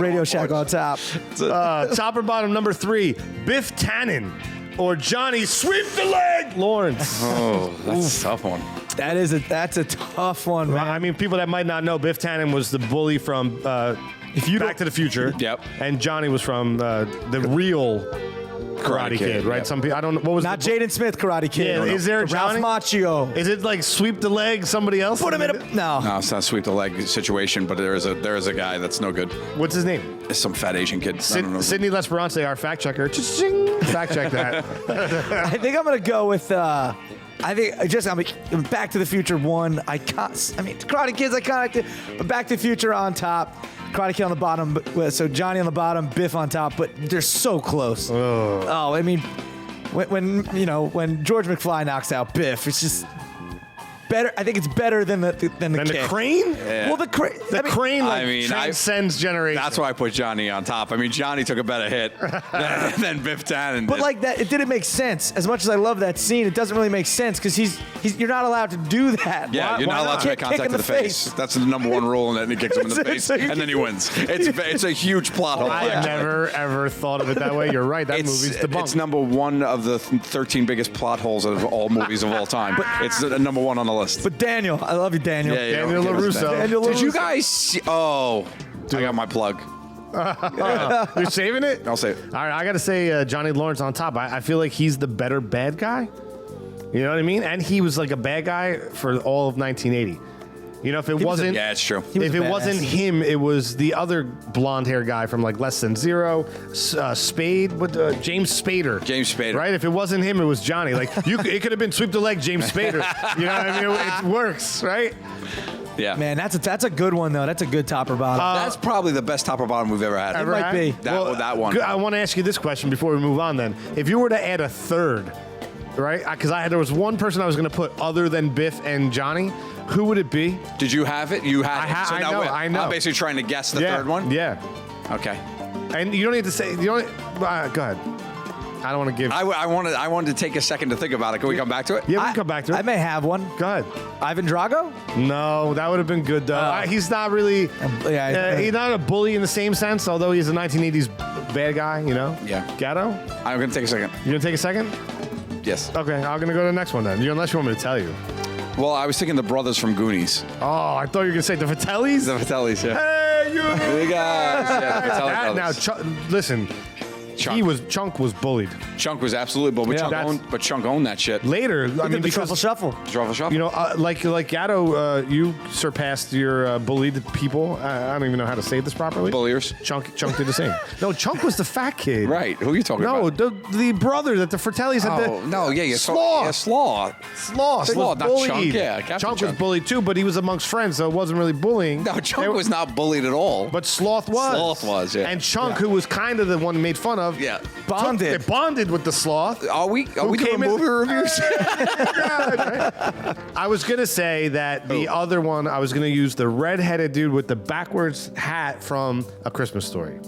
Radio Shack on top.
Top or bottom, number 3, Biff Tannen or Johnny Sweep the Leg Lawrence.
Oh, that's a tough one.
That's a tough one, man.
I mean, people that might not know, Biff Tannen was the bully from Back to the Future.
Yep.
And Johnny was from the real Karate Kid, right?
yep.
Some people, I don't know. What was
Not
the,
Jaden Smith, Karate Kid.
Yeah, is there a
Ralph
Johnny?
Macchio.
Is it like sweep the leg, somebody else?
Put him in a no.
No, it's not a sweep the leg situation, but there is a guy that's no good.
What's his name?
It's some fat Asian kid. I don't know.
Sidney Lesperance, our fact checker. Cha-ching. Fact check that.
I think I'm gonna go with. I mean, Back to the Future 1. Karate Kid's iconic, but Back to the Future on top. Karate Kid on the bottom. So Johnny on the bottom, Biff on top. But they're so close. Oh, I mean, when George McFly knocks out Biff, it's just better. I think it's better than the kick.
The crane?
Yeah.
Well, the crane.
Crane transcends generations.
That's why I put Johnny on top. I mean, Johnny took a better hit than Biff Tannen did.
But like that, it didn't make sense. As much as I love that scene, it doesn't really make sense because you're not allowed to do that.
Yeah, you're not allowed to make contact with the face. That's the number one rule, and then he kicks him in the face, and then he wins. It's a huge plot hole.
I never ever thought of it that way. You're right. That movie's debunked.
It's number one of the 13 biggest plot holes of all movies of all time. It's the number one on the list.
But Daniel, I love you, Daniel.
Yeah,
Daniel LaRusso.
Daniel
Did you
LaRusso.
guys see? Oh, I got my plug.
You're saving it?
I'll say it.
All right, I got to say Johnny Lawrence on top. I feel like he's the better bad guy. You know what I mean? And he was like a bad guy for all of 1980. You know, if it wasn't,
Yeah, it's true.
was
if
a
it
badass.
wasn't him, it was the other blonde hair guy from like Less Than Zero, Spade, James Spader.
James Spader.
Right? If it wasn't him, it was Johnny. Like it could have been Sweep the Leg, James Spader. You know what I mean? It works, right?
Yeah.
Man, that's a good one though. That's a good top or bottom.
That's probably the best top or bottom we've ever had.
Ever
might
had?
be.
That one.
I want to ask you this question before we move on. Then, if you were to add a third, right? Because there was one person I was going to put other than Biff and Johnny. Who would it be?
Did you have it? You had it. So
I
now
know,
what?
I know.
I'm basically trying to guess the third one.
Yeah.
Okay.
And you don't need to say. You don't. Go ahead. I don't want to give.
I wanted to take a second to think about it. Can we come back to it?
Yeah, we can come back to it.
I may have one.
Go ahead.
Ivan Drago?
No, that would have been good though. He's not really. He's not a bully in the same sense, although he's a 1980s bad guy. You know.
Yeah.
Gatto.
I'm going to take a second.
You gonna take a second?
Yes.
Okay, I'm gonna go to the next one then. Unless you want me to tell you.
Well, I was thinking the brothers from Goonies.
Oh, I thought you were gonna say the Vitellis.
The Vitellis, yeah.
Hey, you.
The guys. Yeah, Vitelli
That,
brothers.
now, listen. Chunk was bullied.
Chunk was absolutely bullied,
Yeah.
but Chunk owned that shit.
Later, I mean,
the
because
shuffle.
Truffle shuffle.
you know, like Gatto, you surpassed your bullied people. I don't even know how to say this properly.
Bulliers.
Chunk did the same. No, Chunk was the fat kid.
Right. Who are you talking
No,
about?
the brother that the Fratellis had.
Oh, no, yeah,
Sloth.
Sloth.
Sloth
Sloth,
was
not
bullied.
Chunk, yeah, Captain
Chunk was
Chunk.
bullied too, but he was amongst friends, so it wasn't really bullying.
No, Chunk was not bullied at all.
But Sloth was.
Sloth was, yeah.
And Chunk, who was kind of the one made fun of,
Yeah.
Bonded.
bonded with the Sloth.
Are we doing
came in-
movie reviews?
I was gonna say that the other one, I was gonna use the redheaded dude with the backwards hat from A Christmas Story.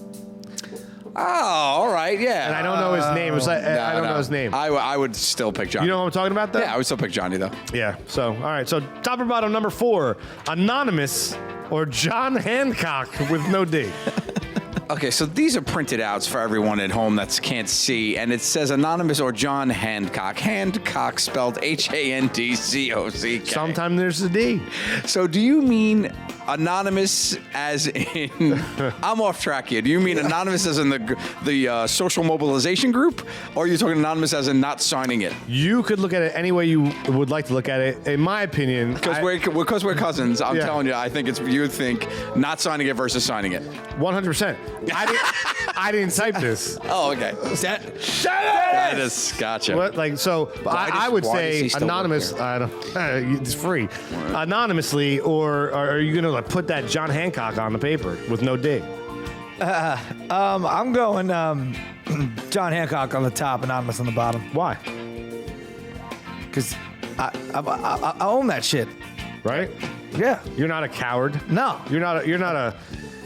Oh, all right, yeah.
And I don't know his name. It was like, I don't know his name.
I would still pick Johnny.
You know what I'm talking about, though?
Yeah, I would still pick Johnny, though.
Yeah. So, all right. So, top or bottom, number 4, Anonymous or John Hancock with no D.
Okay, so these are printed outs for everyone at home that can't see, and it says Anonymous or John Hancock. Hancock spelled Handcock.
Sometimes there's a D.
So do you mean Anonymous as in... I'm off track here. Do you mean Anonymous as in the social mobilization group, or are you talking Anonymous as in not signing it?
You could look at it any way you would like to look at it. In my opinion,
Because we're cousins, I'm
Yeah.
telling you, I think you would think not signing it versus signing it.
100%. I didn't type this.
Oh, okay. That is, gotcha.
What, like, so I would
why does
say
he still work
anonymous.
here?
I don't. It's free, anonymously, or are you gonna like put that John Hancock on the paper with no D?
I'm going John Hancock on the top, Anonymous on the bottom.
Why?
Because I own that shit.
Right?
Yeah.
You're not a coward.
No.
You're not a.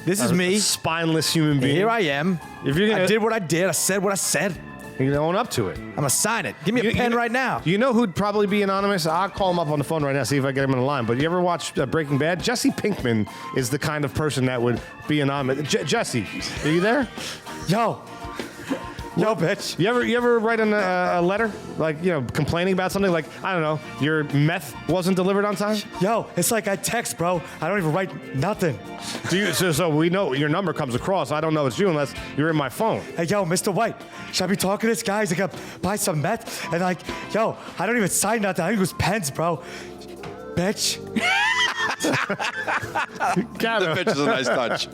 This is me.
Spineless human being.
Here I am.
If you're gonna,
I did what I did. I said what I said.
you're gonna own up to it.
I'm gonna sign it. Give me a pen right now.
You know who'd probably be anonymous? I'll call him up on the phone right now, see if I get him in the line. But you ever watch Breaking Bad? Jesse Pinkman is the kind of person that would be anonymous. Jesse, are you there?
Yo, bitch.
You ever write a letter, like, you know, complaining about something, like, I don't know, your meth wasn't delivered on time?
Yo, it's like I text, bro. I don't even write nothing.
So we know your number comes across. I don't know it's you unless you're in my phone.
Hey, yo, Mr. White, should I be talking to this guy? He's like, buy some meth? And like, yo, I don't even sign nothing. I think it was pens, bro. Bitch.
Gatto.
The pitch is a nice touch.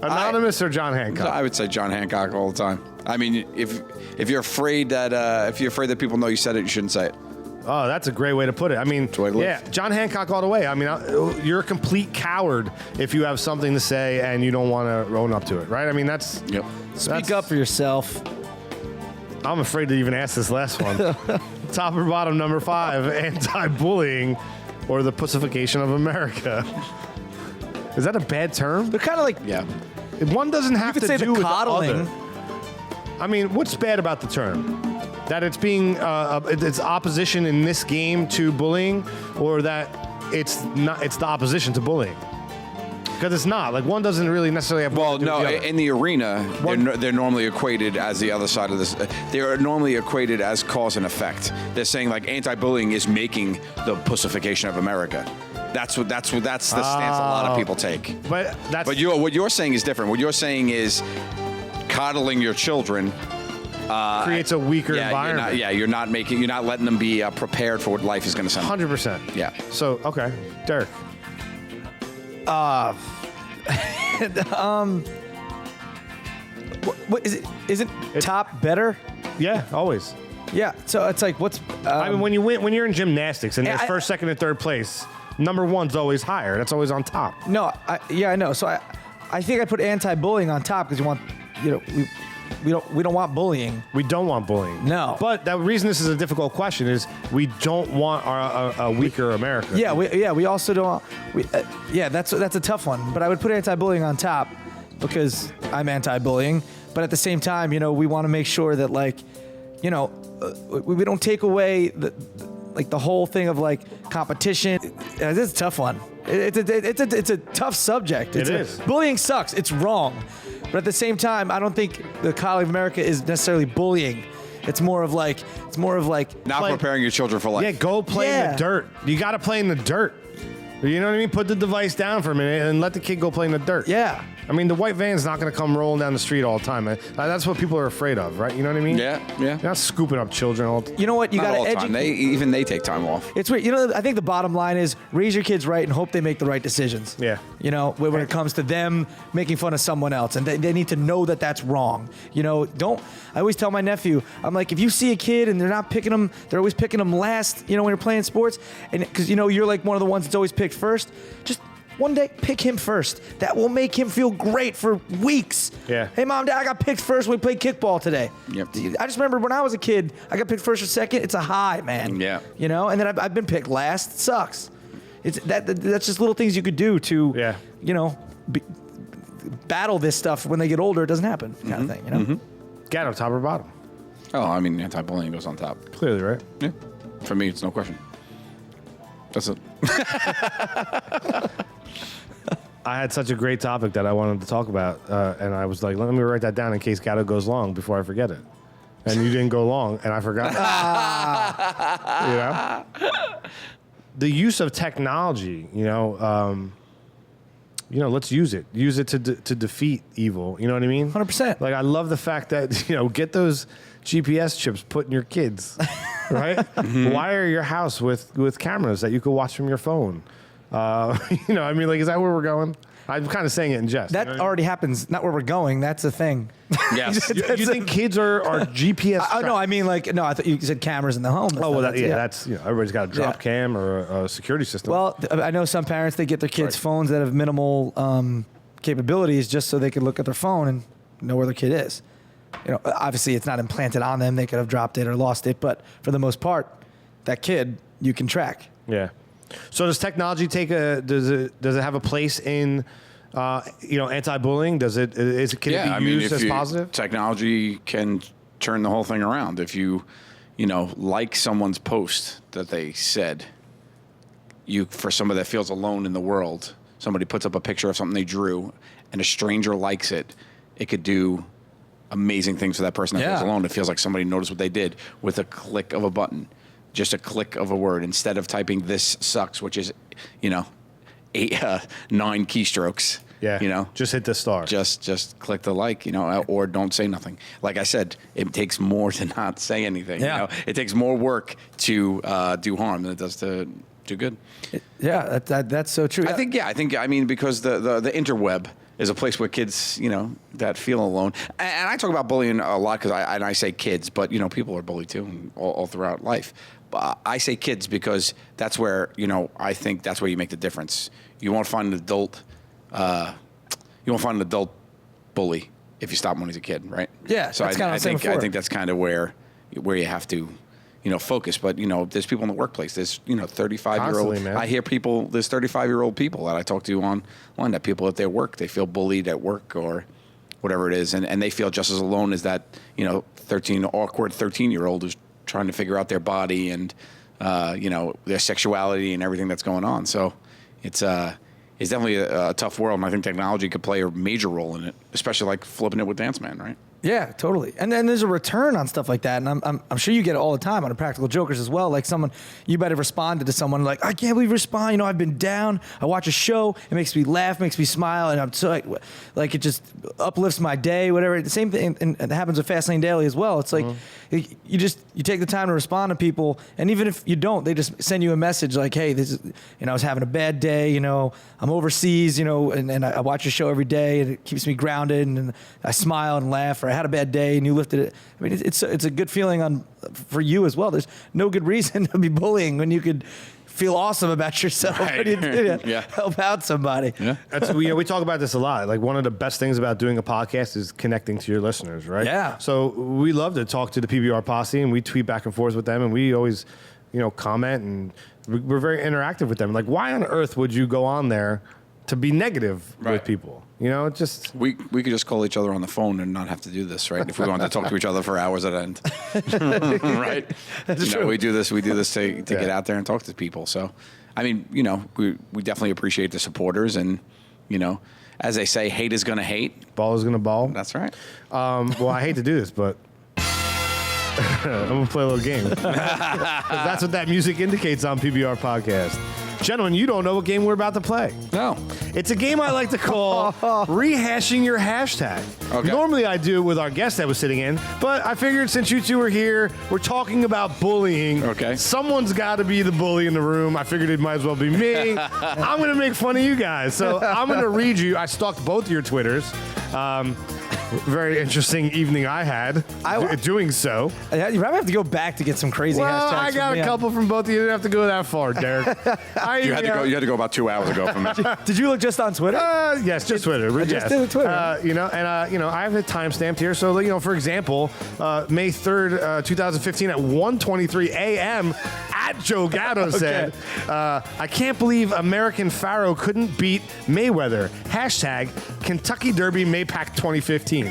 Anonymous or John Hancock?
I would say John Hancock all the time. I mean, if you're afraid that people know you said it, you shouldn't say it.
Oh, that's a great way to put it. I mean,
way to live.
yeah, John Hancock all the way. I mean, you're a complete coward if you have something to say and you don't want to own up to it, right? I mean, that's...
Yep.
Speak up for yourself.
I'm afraid to even ask this last one. Top or bottom, number 5, anti-bullying or the pussification of America. Is that a bad term?
They're kind of like,
Yeah.
One doesn't have
you could
to
say
do
the
with
coddling.
the other. I mean, what's bad about the term? That it's being it's opposition in this game to bullying, or that it's not? It's the opposition to bullying. Because it's not. Like, one doesn't really necessarily have.
Well,
to do
no,
with the other.
in the arena, they're normally equated as the other side of this. They're normally equated as cause and effect. They're saying like anti-bullying is making the pussification of America. That's the stance a lot of people take.
But that's.
But what you're saying is different. What you're saying is coddling your children
creates a weaker environment.
You're not letting them be prepared for what life is going to send them.
100%.
Yeah.
So okay, Derek.
what is it? Isn't top better?
Yeah, always.
Yeah. So it's like, what's?
I mean, when you're in gymnastics and there's
I-
first, second, and third place, number 1's always higher. That's always on top.
No, I know. So I think I put anti-bullying on top because we don't want bullying.
We don't want bullying.
No.
But the reason this is a difficult question is we don't want a weaker America.
Yeah, we also don't. That's a tough one. But I would put anti-bullying on top because I'm anti-bullying. But at the same time, we want to make sure that we don't take away the whole thing of competition. This is a tough one. It's a tough subject.
It is.
Bullying sucks. It's wrong. But at the same time, I don't think the coddling of America is necessarily bullying. It's more of like
Not preparing your children for life.
Yeah, go play in the dirt. You got to play in the dirt. You know what I mean? Put the device down for a minute and let the kid go play in the dirt.
Yeah.
I mean, the white van's not going to come rolling down the street all the time. Man. That's what people are afraid of, right? You know what I mean?
Yeah.
You're not scooping up children all the time.
You know what? You
Not
got
all
to
the time.
educate.
They take time off.
It's weird. You know, I think the bottom line is raise your kids right and hope they make the right decisions.
Yeah.
You know, when it comes to them making fun of someone else, and they need to know that that's wrong. You know, I always tell my nephew, I'm like, if you see a kid and they're not picking them, they're always picking them last, you know, when you're playing sports, and because, you know, you're like one of the ones that's always picked first, just one day, pick him first. That will make him feel great for weeks.
Yeah.
Hey, Mom, Dad, I got picked first when we played kickball today.
Yep.
I just remember when I was a kid, I got picked first or second. It's a high, man.
Yeah.
You know, and then I've been picked last. It sucks. That's just little things you could do to, you know, battle this stuff when they get older. It doesn't happen, kind of thing. You know.
Gatto, top or bottom?
Oh, I mean, anti-bullying goes on top.
Clearly, right?
Yeah. For me, it's no question. That's it.
I had such a great topic that I wanted to talk about, and I was like, let me write that down in case Gatto goes long before I forget it. And you didn't go long, and I forgot. You know? The use of technology, let's use it. Use it to defeat evil. You know what I mean?
100%.
Like, I love the fact that, get those GPS chips put in your kids, right? Wire your house with cameras that you could watch from your phone. Is that where we're going? I'm kind of saying it in jest.
That already happens. Not where we're going. That's the thing.
Yes.
You think kids are GPS?
No, I mean, like, no, I thought you said cameras in the home.
That's everybody's got a drop cam or a security system.
Well, I know some parents, they get their kids' phones that have minimal capabilities just so they can look at their phone and know where their kid is. You know, obviously it's not implanted on them. They could have dropped it or lost it, but for the most part, that kid you can track.
Yeah. So does technology does it have a place in anti-bullying? Can it be used as positive?
Technology can turn the whole thing around. If you like someone's post that they said, for somebody that feels alone in the world, somebody puts up a picture of something they drew and a stranger likes it, it could do amazing things for that person that feels alone. It feels like somebody noticed what they did with a click of a button. Just a click of a word instead of typing "this sucks," which is, 9 keystrokes.
Yeah. Just hit the star.
Just click the like, or don't say nothing. Like I said, it takes more to not say anything.
Yeah.
It takes more work to do harm than it does to do good.
Yeah, that's so true.
I think because the interweb is a place where kids, that feel alone. And I talk about bullying a lot because I say kids, but, people are bullied too all throughout life. I say kids because that's where, I think that's where you make the difference. You won't find an adult bully if you stop him when he's a kid, right?
Yeah,
So I think that's kind of where you have to, focus. But, there's people in the workplace. There's, 35-year-old. I hear people, there's 35-year-old people that I talk to online, that people at their work, they feel bullied at work or whatever it is. And they feel just as alone as that, awkward 13-year-old who's trying to figure out their body and, their sexuality and everything that's going on. So it's definitely a tough world. And I think technology could play a major role in it, especially like flipping it with Dance Man, right?
Yeah, totally. And then there's a return on stuff like that. And I'm sure you get it all the time on Practical Jokers as well. Like you might have responded to someone like, I can't believe you respond. I've been down. I watch a show. It makes me laugh, makes me smile. And I'm so like it just uplifts my day, whatever. The same thing. And it happens with Fastlane Daily as well. It's like you take the time to respond to people. And even if you don't, they just send you a message like, hey, this is, I was having a bad day. I'm overseas, and I watch your show every day and it keeps me grounded and I smile and laugh, or I had a bad day and you lifted it. I mean, it's a good feeling for you as well. There's no good reason to be bullying when you could feel awesome about yourself when you help out somebody.
Yeah.
We talk about this a lot. Like, one of the best things about doing a podcast is connecting to your listeners, right?
Yeah.
So we love to talk to the PBR posse, and we tweet back and forth with them, and we always, comment, and we're very interactive with them. Like, why on earth would you go on there to be negative with people? It just...
We could just call each other on the phone and not have to do this, right? If we wanted to talk to each other for hours at end. Right?
That's true.
We do this to get out there and talk to people. So, I mean, we definitely appreciate the supporters, and, as they say, hate is going to hate.
Ball is going to ball.
That's right.
Well, I hate to do this, but I'm going to play a little game. 'Cause that's what that music indicates on PBR Podcast. Gentlemen, you don't know what game we're about to play.
No.
It's a game I like to call rehashing your hashtag.
Okay.
Normally I do it with our guest that was sitting in, but I figured since you two are here, we're talking about bullying.
Okay.
Someone's got to be the bully in the room. I figured it might as well be me. I'm going to make fun of you guys. So I'm going to read you. I stalked both your Twitters. Very interesting evening I had doing so.
You probably have to go back to get some crazy
Well,
hashtags.
I got a couple from both of you. You didn't have to go that far, Derek.
You had to go about 2 hours ago from me.
Did you look just on Twitter?
Yes, just Twitter.
I just did Twitter.
I have it timestamped here. So, for example, May 3rd, 2015 at 1:23 a.m. at Joe Gatto said, I can't believe American Pharaoh couldn't beat Mayweather. Hashtag Kentucky Derby Maypac 2015.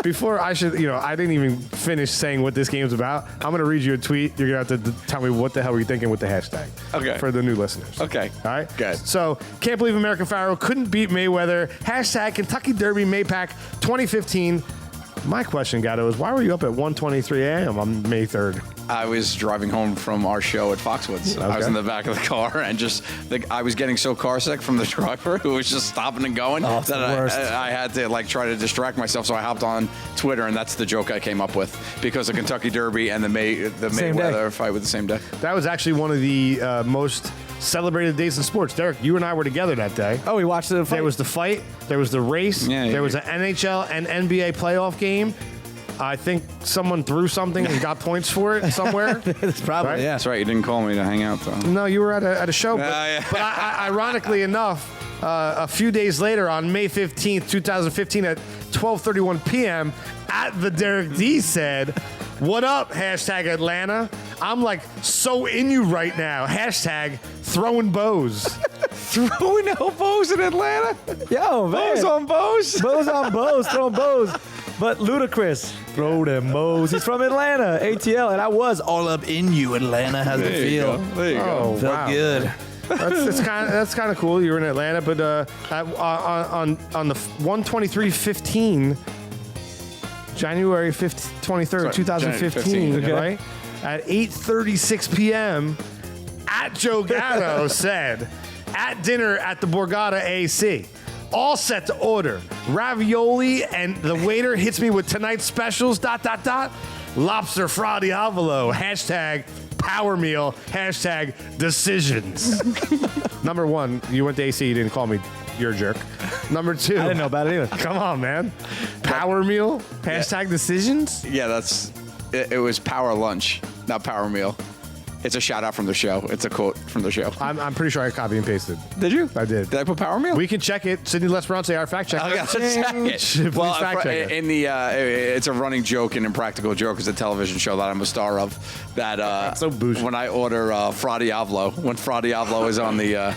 Before I didn't even finish saying what this game's about. I'm going to read you a tweet. You're going to have to tell me what the hell were you thinking with the hashtag.
Okay.
For the new listeners.
Okay.
All right?
Good.
So, can't believe American Pharaoh couldn't beat Mayweather. Hashtag Kentucky Derby Maypac 2015. My question, Gatto, is why were you up at 1:23 a.m. on May 3rd?
I was driving home from our show at Foxwoods.
Okay.
I was in the back of the car and I was getting so car sick from the driver who was just stopping and going
Oh, it's the
that
worst.
I had to try to distract myself. So I hopped on Twitter and that's the joke I came up with because the Kentucky Derby and the Mayweather fight with the same day.
That was actually one of the most celebrated days in sports. Derek, you and I were together that day.
Oh, we watched the fight.
There was the fight. There was the race.
Yeah,
there was an NHL and NBA playoff game. I think someone threw something and got points for it somewhere.
It's probably,
Right?
yeah.
That's right. You didn't call me to hang out though.
No, you were at a show. But,
Yeah.
but ironically enough, a few days later on May 15th, 2015 at 12:31 p.m. at the Derek D said, "What up, hashtag Atlanta? I'm so in you right now. Hashtag throwing bows."
Throwing elbows in Atlanta?
Yo, man.
Bows on bows?
Bows on bows, throwing bows. But Ludacris, throw them bows. He's from Atlanta, ATL, and I was all up in you, Atlanta. How's it feel?
There you go.
Oh,
Felt
wow.
good.
That's kind of cool. You were in Atlanta, but on the 1:23:15, January 23rd, 2015,
okay.
right at 8:36 p.m. at Joe Gatto said, at dinner at the Borgata AC. All set to order. Ravioli, and the waiter hits me with tonight's specials, ... Lobster fra diavolo, hashtag power meal, hashtag decisions. Number one, you went to AC, you didn't call me. You're a jerk. Number two.
I didn't know about it either.
Come on, man. Power meal, hashtag decisions.
Yeah, it was power lunch, not power meal. It's a shout out from the show. It's a quote from the show.
I'm pretty sure I copy and pasted.
Did you?
I did.
Did I put power meal?
We can check it. Sydney Lesperance, our fact checker.
I gotta check it.
Please fact check it.
In the it's a running joke and Impractical Joke is a television show that I'm a star of. That
So bougie.
when I order Fra Diavolo, when Fra Diavolo is on the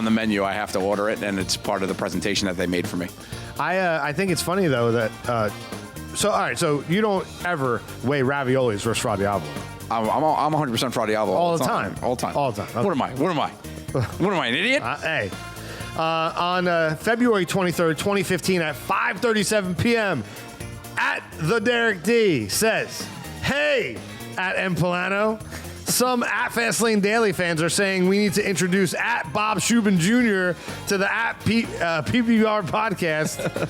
menu, I have to order it, and it's part of the presentation that they made for me.
I think it's funny though that all right, so you don't ever weigh raviolis versus Fra Diavolo.
I'm 100% Fra Diavolo
All the time.
All the time.
All the time. Okay.
What am I? What am I, an idiot?
Hey. On February 23rd, 2015 at 5:37 p.m. at the Derek D says, "Hey, at M. Pullano, some at Fastlane Daily fans are saying we need to introduce at Bob Shubin Jr. to the at PPR podcast.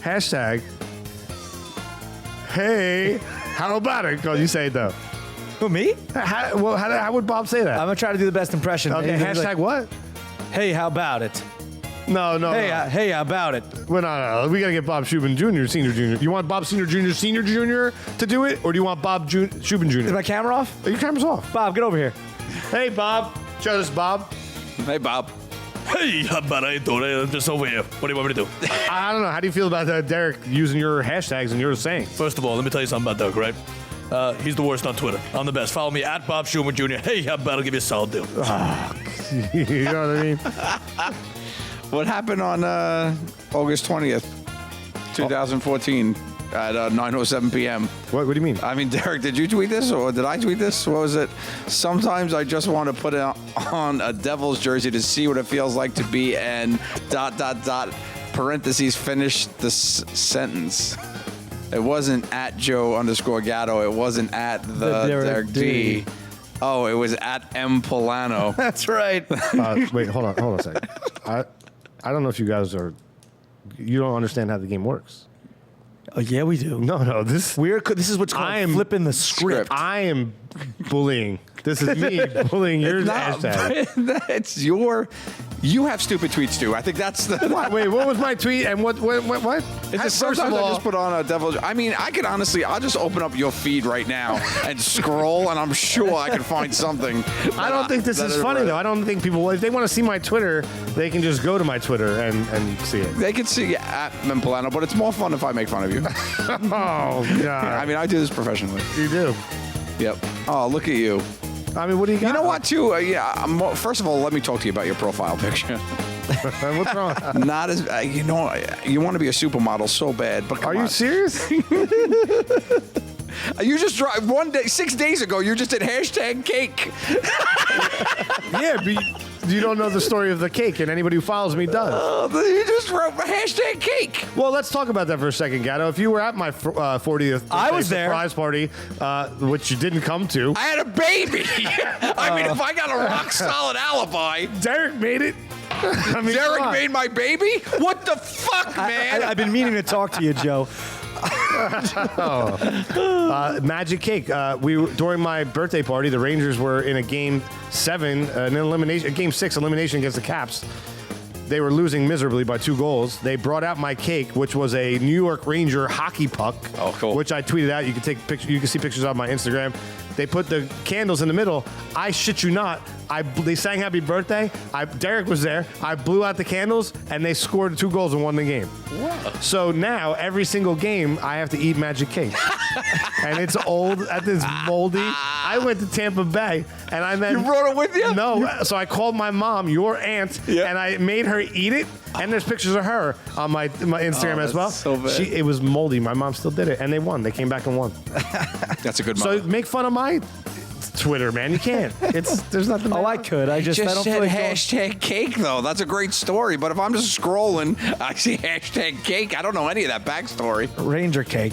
Hashtag, hey, how about it? Go, you say it though.
Who, me?
How would Bob say that?
I'm going to try to do the best impression.
Okay,
He's
hashtag
like,
what?
hey, how about it?
No.
Hey, how about it?
Well, no. We got to get Bob Shubin Jr., Senior Jr. You want Bob Senior Jr., Senior Jr. to do it, or do you want Bob Shubin Jr.?
Is my camera off?
Your camera's off.
Bob, get over here.
Hey, Bob. Show this, Bob.
Hey, Bob.
Hey, how about I do it? I'm just over here. What do you want me to do?
I don't know. How do you feel about Derek using your hashtags and your sayings?
First of all, let me tell you something about Doug, right? He's the worst on Twitter. I'm the best. Follow me at Bob Schumer Jr. Hey, how about I'll give you a solid deal.
You know what I mean?
What happened on August 20th, 2014 at 9:07 p.m.?
What do you mean?
I mean, Derek, did you tweet this or did I tweet this? What was it? Sometimes I just want to put on a Devils jersey to see what it feels like to be an ... parentheses finish the sentence. It wasn't at Joe _Gatto. It wasn't at the Derek D. Oh, it was at M Pullano.
That's right.
Wait, hold on a second. I don't know if you guys you don't understand how the game works.
Oh yeah, we do.
No, this
This is what's called flipping the script.
I am bullying. This is me bullying your hashtag.
That's you have stupid tweets too. I think that's the.
Wait, what was my tweet and what?
It's just sometimes I just put on a devil. I mean, I could honestly, I'll just open up your feed right now and scroll, and I'm sure I can find something.
I don't think this is funny though. I don't think people. If they want to see my Twitter, they can just go to my Twitter and see it.
They can see at Pullano, but it's more fun if I make fun of you.
Oh God!
I mean, I do this professionally.
You do.
Yep. Oh, look at you.
I mean, what do you got?
You know what, too? First of all, let me talk to you about your profile picture.
What's wrong?
Not as you want to be a supermodel so bad, but come
Are
on.
you serious?
You just drive 6 days ago. You just did #cake.
Yeah, but you don't know the story of the cake, and anybody who follows me does.
You just wrote #cake.
Well, let's talk about that for a second, Gatto. If you were at my 40th
I was there.
surprise party, which you didn't come to,
I had a baby. I mean, if I got a rock solid alibi,
Derek made it. I mean,
Derek
come on.
made my baby. What the fuck, man?
I've been meaning to talk to you, Joe.
Magic Cake. During my birthday party, the Rangers were in a game 7, game 6 elimination against the Caps. They were losing miserably by 2 goals. They brought out my cake, which was a New York Ranger hockey puck.
Oh, cool.
Which I tweeted out. You can take pictures. You can see pictures on my Instagram. They put the candles in the middle. I shit you not. They sang Happy Birthday. Derek was there. I blew out the candles, and they scored 2 goals and won the game.
Whoa.
So now every single game, I have to eat Magic Cake, and it's old. It's moldy. I went to Tampa Bay, and I met.
You brought it with you?
No. So I called my mom, your aunt,
Yeah.
and I made her eat it. And there's pictures of her on my Instagram as well.
that's so bad.
It was moldy. My mom still did it, and they won. They came back and won.
That's a good
So
mom.
make fun of my Twitter, man. You can't. There's nothing.
Oh, I could. I
Just
don't feel
said
like going-
#cake though. That's a great story. But if I'm just scrolling, I see #cake. I don't know any of that backstory.
Ranger cake.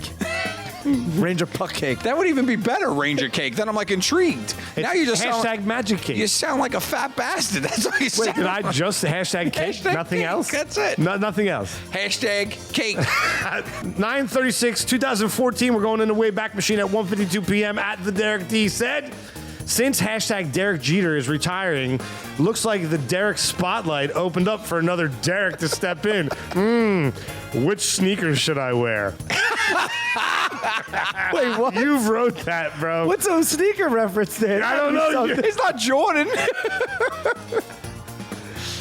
Ranger puck cake.
That would even be better, Ranger Cake. Then I'm like intrigued. Now you just sound,
Magic Cake.
you sound like a fat bastard. That's what you
Wait,
sound.
did I just #cake?
Hashtag
Nothing
cake,
else?
that's it.
Nothing else.
#cake.
9:36, 2014. We're going in the Wayback Machine at 1:52 p.m. at the Derek D said. Since #Derek Jeter is retiring, looks like the Derek spotlight opened up for another Derek to step in. Which sneakers should I wear?
Wait, what?
You wrote that, bro.
What's a sneaker reference there?
I don't know.
It's not Jordan.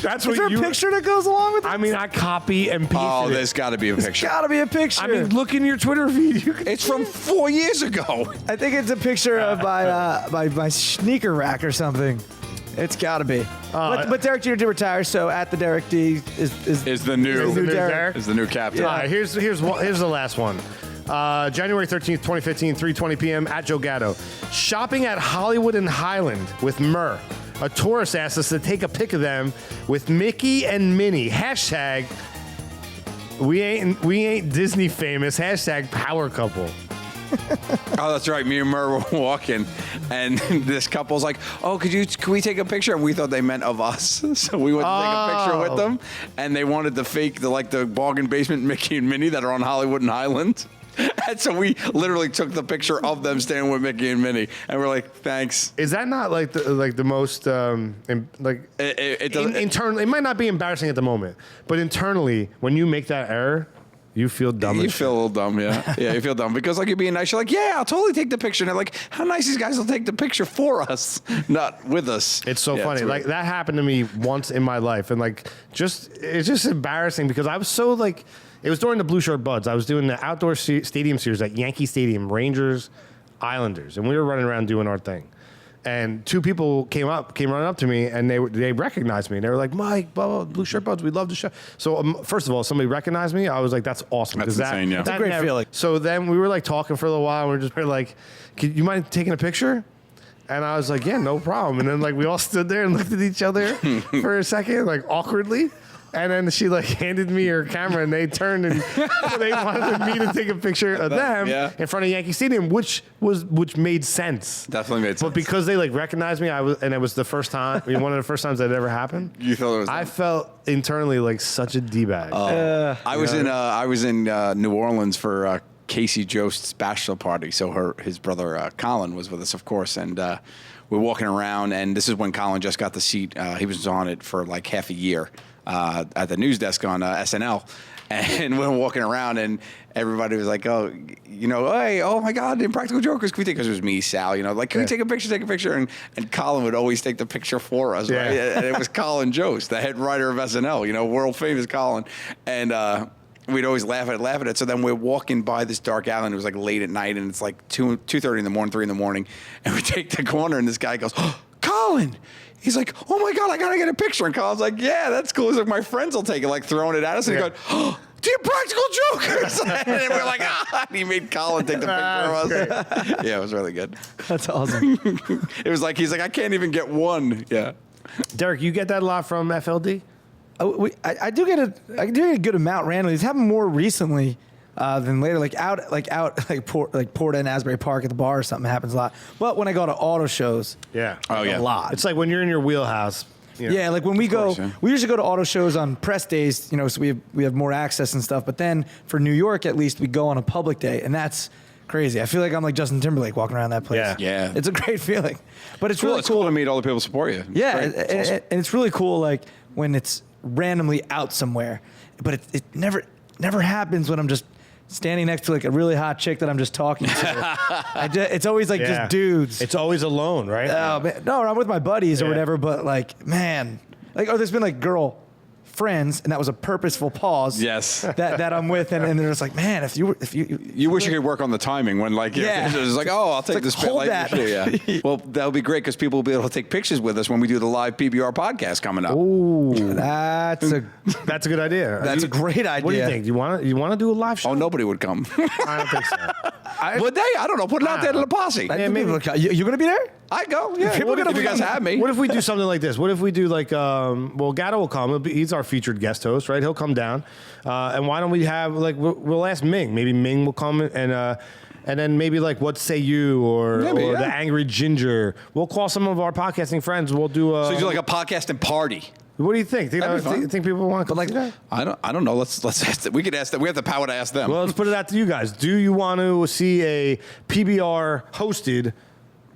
That's
Is
what
there a
you.
picture that goes along with it?
I mean, I copy and pasted
Oh,
it.
there's got to be a picture.
Gotta be a picture.
I mean, look in your Twitter feed. You can
It's from 4 years ago.
I think it's a picture of my sneaker rack or something. It's gotta be. But Derek Jeter did retire, so at the Derek D is
Is the new,
new
Derek.
is the new captain.
All right, here's the last one. January 13th, 2015, 3:20 p.m. at Joe Gatto. Shopping at Hollywood and Highland with Murr. A tourist asked us to take a pic of them with Mickey and Minnie. We ain't Disney famous. Power couple.
Oh, that's right. Me and Murr were walking, and this couple's like, "Oh, can we take a picture?" And we thought they meant of us, so we went to take a picture with them. And they wanted to fake the bargain basement Mickey and Minnie that are on Hollywood and Highland. And so we literally took the picture of them standing with Mickey and Minnie, and we're like, "Thanks."
Is that not like the most internally? It might not be embarrassing at the moment, but internally, when you make that error, you feel dumb.
You
as
feel a little dumb, yeah. Yeah, you feel dumb because like you're being nice. You're like, "Yeah, I'll totally take the picture." And they're like, "How nice these guys will take the picture for us, not with us."
It's so
Yeah,
funny.
it's
Like
weird.
that happened to me once in my life, and it's just embarrassing because I was so like. It was during the Blue Shirt Buds. I was doing the outdoor stadium series at Yankee Stadium, Rangers, Islanders, and we were running around doing our thing. And 2 people came running up to me, and they recognized me. They were like, "Mike, blah, blah, Blue Shirt Buds, we love the show." So first of all, somebody recognized me. I was like, "That's awesome."
That's
'Cause
insane, yeah.
That's a great feeling.
So then we were like talking for a little while, and we were like, "Could you mind taking a picture?" And I was like, "Yeah, no problem." And then like we all stood there and looked at each other for a second, like awkwardly. And then she like handed me her camera, and they turned and they wanted me to take a picture of them in front of Yankee Stadium, which made sense.
Definitely made sense.
But because they like recognized me, and it was the first time, one of the first times that ever happened.
You thought it was?
I felt internally like such a d-bag.
I was in New Orleans for Casey Jost's bachelor party. So his brother Colin was with us, of course, and we're walking around. And this is when Colin just got the seat. He was on it for like half a year at the news desk on SNL. And we were walking around, and everybody was like, "Oh, hey, oh my God, Impractical Jokers, can we take?" Because it was me, Sal, like, "Can we take a picture? Take a picture." And Colin would always take the picture for us, right? And it was Colin Jost, the head writer of SNL, world famous Colin, and we'd always laugh at it. So then we're walking by this dark alley, and it was like late at night, and it's like 2:30 in the morning, 3 in the morning, and we take the corner, and this guy goes, "Oh, Colin." He's like, "Oh my God, I gotta get a picture." And Colin's like, "Yeah, that's cool." He's like, "My friends will take it," like throwing it at us. And he goes, "Oh, the Impractical Jokers." And we're like, "Ah!" And he made Colin take the picture of us. Yeah, it was really good.
That's awesome.
It was like, he's like, "I can't even get one." Yeah.
Derek, you get that a lot from FLD?
I do get a good amount randomly. It's happened more recently than later. Like Porta and Asbury Park at the bar or something happens a lot. But when I go to auto shows,
Yeah.
a lot.
It's like when you're in your wheelhouse.
Yeah, like when we
course,
go,
yeah.
we usually go to auto shows on press days, so we have more access and stuff. But then for New York, at least, we go on a public day, and that's crazy. I feel like I'm like Justin Timberlake walking around that place.
Yeah.
Yeah.
It's a great feeling. But it's
Cool.
really
It's cool to meet all the people who support you.
Yeah,
It's great. It's awesome.
and it's really cool, like when it's randomly out somewhere, but it never happens when I'm just standing next to like a really hot chick that I'm just talking to. It's always like just dudes.
It's always alone, right?
Oh, man. No, I'm with my buddies or
Yeah.
whatever, but like, man, like, there's been like girl friends, and that was a purposeful pause.
Yes.
That I'm with, and they're just like, man, if you
You wish you could work on the timing when, like,
Yeah.
it's like, "Oh, I'll take
like,
this bit
hold
later."
that.
Yeah. Well, that'll be great because people will be able to take pictures with us when we do the live PBR podcast coming up.
Ooh,
that's a
that's a good idea.
that's a great idea.
What do you think? You want to do a live show?
Oh, nobody would come.
I don't think so.
Would they? I don't know. Put it out there to the posse.
Yeah, maybe you gonna be there?
I go. Yeah.
People
If you guys have me.
What if we do something like this? What if we do like, Gatto will come. He's our featured guest host, right? He'll come down. And why don't we have, like, we'll ask Ming. Maybe Ming will come and then maybe like What Say You or The Angry Ginger. We'll call some of our podcasting friends. We'll do
So you do like a podcasting party.
What do you think?
That'd be fun.
Think people want to come like that?
I don't know. Let's ask them. We could ask them. We have the power to ask them.
Well, let's put it out to you guys. Do you want to see a PBR hosted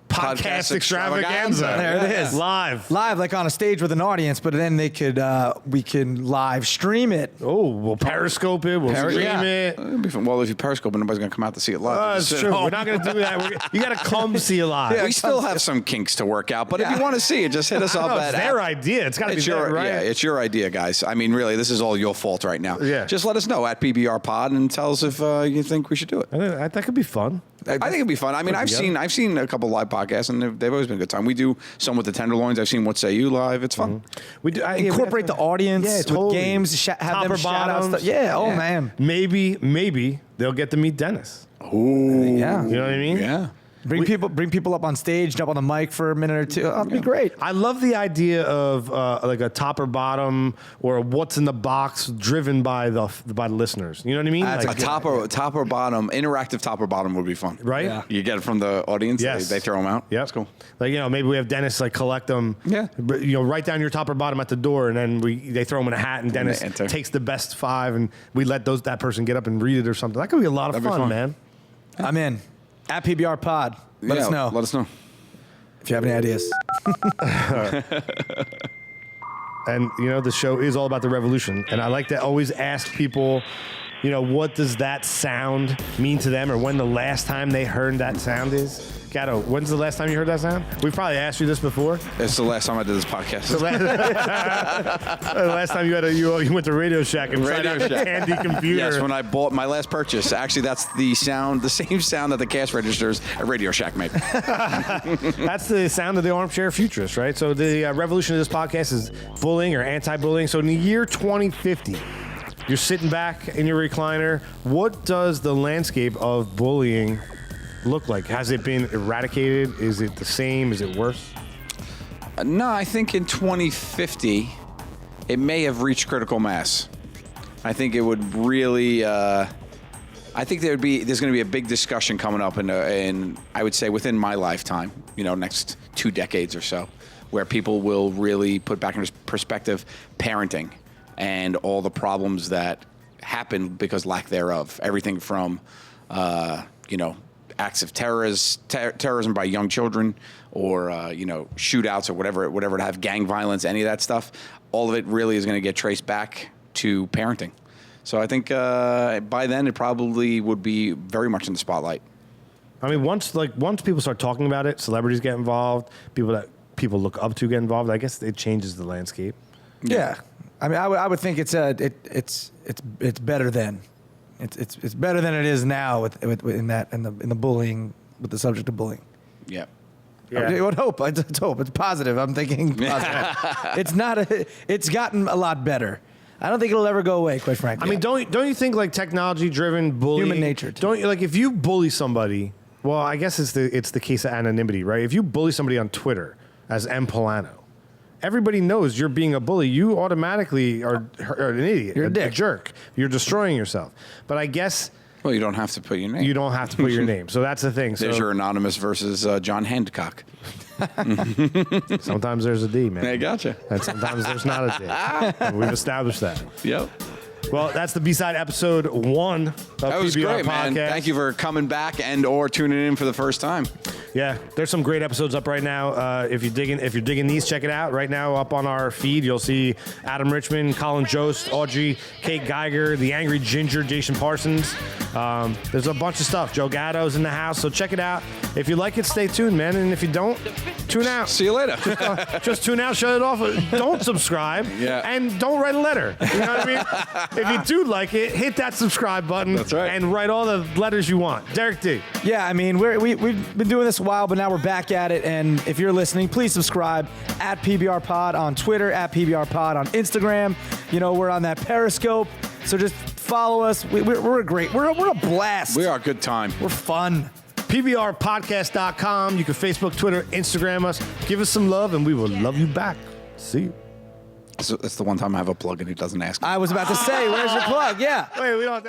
podcast extravaganza?
There it is.
Live.
Like on a stage with an audience, but then we can live stream it.
Oh, we'll Periscope it. We'll stream it.
It'd be fun. Well, if you Periscope, nobody's gonna come out to see it live.
That's
Just sit
true.
home.
We're not going to do that. You got to come see it live.
We still have some kinks to work out, but if you want to see it, just hit us up
No,
at
it's their idea. It's got to be
It's
their,
your
right?
Yeah, it's your idea, guys. I mean, really, this is all your fault right now.
Yeah.
Just let us know at PBR Pod and tell us if you think we should do it.
I think that could be fun.
I think it'd be fun. I mean, I've seen a couple live podcasts, and they've always been a good time. We do some with the Tenderloins. I've seen What Say You live. It's fun.
We do,
Incorporate the audience with games. Have
Top
them
or
shout out
bottoms.
stuff. Yeah. Oh man.
Maybe they'll get to meet Dennis.
Ooh.
Yeah.
You know what I mean?
Yeah.
Bring people up on stage, jump on the mic for a minute or two. That'd be great.
I love the idea of like a top or bottom or a what's in the box driven by the listeners. You know what I mean?
A
Like,
top or bottom, interactive top or bottom would be fun.
right?
Yeah.
You get it from the audience.
Yes.
They throw them out.
Yeah,
That's cool.
Like, maybe we have Dennis like collect them.
Yeah.
But, write down your top or bottom at the door, and then they throw them in a hat, and Dennis
they enter.
takes the best 5, and we let that person get up and read it or something. That could be a lot of
That'd be
fun,
fun.
man.
I'm in. At PBR Pod. Let us know
Let us know.
if you have any ideas.
And the show is all about the revolution, and I like to always ask people, what does that sound mean to them, or when the last time they heard that sound is. Gatto, when's the last time you heard that sound? We've probably asked you this before.
It's the last time I did this podcast.
The last time you went to Radio Shack and tried out the handy computer.
Yes, when I bought my last purchase. Actually, that's the same sound that the cash registers at Radio Shack make.
That's the sound of the armchair futurist, right? So the revolution of this podcast is bullying or anti-bullying. So in the year 2050, you're sitting back in your recliner. What does the landscape of bullying look like? Has it been eradicated? Is it the same? Is it worse?
No, I think in 2050, it may have reached critical mass. I think it would really. I think there's going to be a big discussion coming up in I would say within my lifetime. Next 2 decades or so, where people will really put back into perspective parenting and all the problems that happen because lack thereof. Everything from acts of terrorism by young children, or shootouts or whatever to have gang violence, any of that stuff. All of it really is going to get traced back to parenting. So I think by then it probably would be very much in the spotlight.
I mean, once people start talking about it, celebrities get involved, people that people look up to get involved. I guess it changes the landscape.
Yeah. I mean, I would think it's better than. It's better than it is now in the bullying, with the subject of bullying.
Yeah.
I would hope. It's hope. It's positive. I'm thinking positive. It's gotten a lot better. I don't think it'll ever go away, quite frankly.
I mean, don't you think like technology-driven bullying,
human nature?
Don't you, like if you bully somebody? Well, I guess it's the case of anonymity, right? If you bully somebody on Twitter as M. Pullano, everybody knows you're being a bully. You automatically are an idiot.
You're a dick.
A jerk. You're destroying yourself. But I guess.
Well, you don't have to put your name.
You don't have to put your name. So that's the thing.
There's your anonymous versus John Hancock.
Sometimes there's a D, man.
I gotcha.
And sometimes there's not a D. And we've established that.
Yep.
Well, that's the B-side episode 1 of
That was
PBR
great,
Podcast.
man. Thank you for coming back or tuning in for the first time.
Yeah, there's some great episodes up right now. If you're digging these, check it out. Right now, up on our feed, you'll see Adam Richmond, Colin Jost, Audrey, Kate Geiger, the Angry Ginger, Jason Parsons. There's a bunch of stuff. Joe Gatto's in the house, so check it out. If you like it, stay tuned, man. And if you don't, tune out.
See you later.
Just tune out, shut it off. Don't subscribe.
Yeah.
And don't write a letter. You know what I mean? If you do like it, hit that subscribe button.
That's right.
And write all the letters you want. Derek D.
Yeah, I mean, we've been doing this a while, but now we're back at it. And if you're listening, please subscribe at PBR Pod on Twitter, at PBR Pod on Instagram. We're on that Periscope. So just follow us. We're great. We're a blast.
We are a good time.
We're fun.
PBRpodcast.com. You can Facebook, Twitter, Instagram us. Give us some love, and we will love you back. See you.
So that's the one time I have a plug and he doesn't ask me.
I was about to say, where's your plug? Yeah.
Wait, we don't.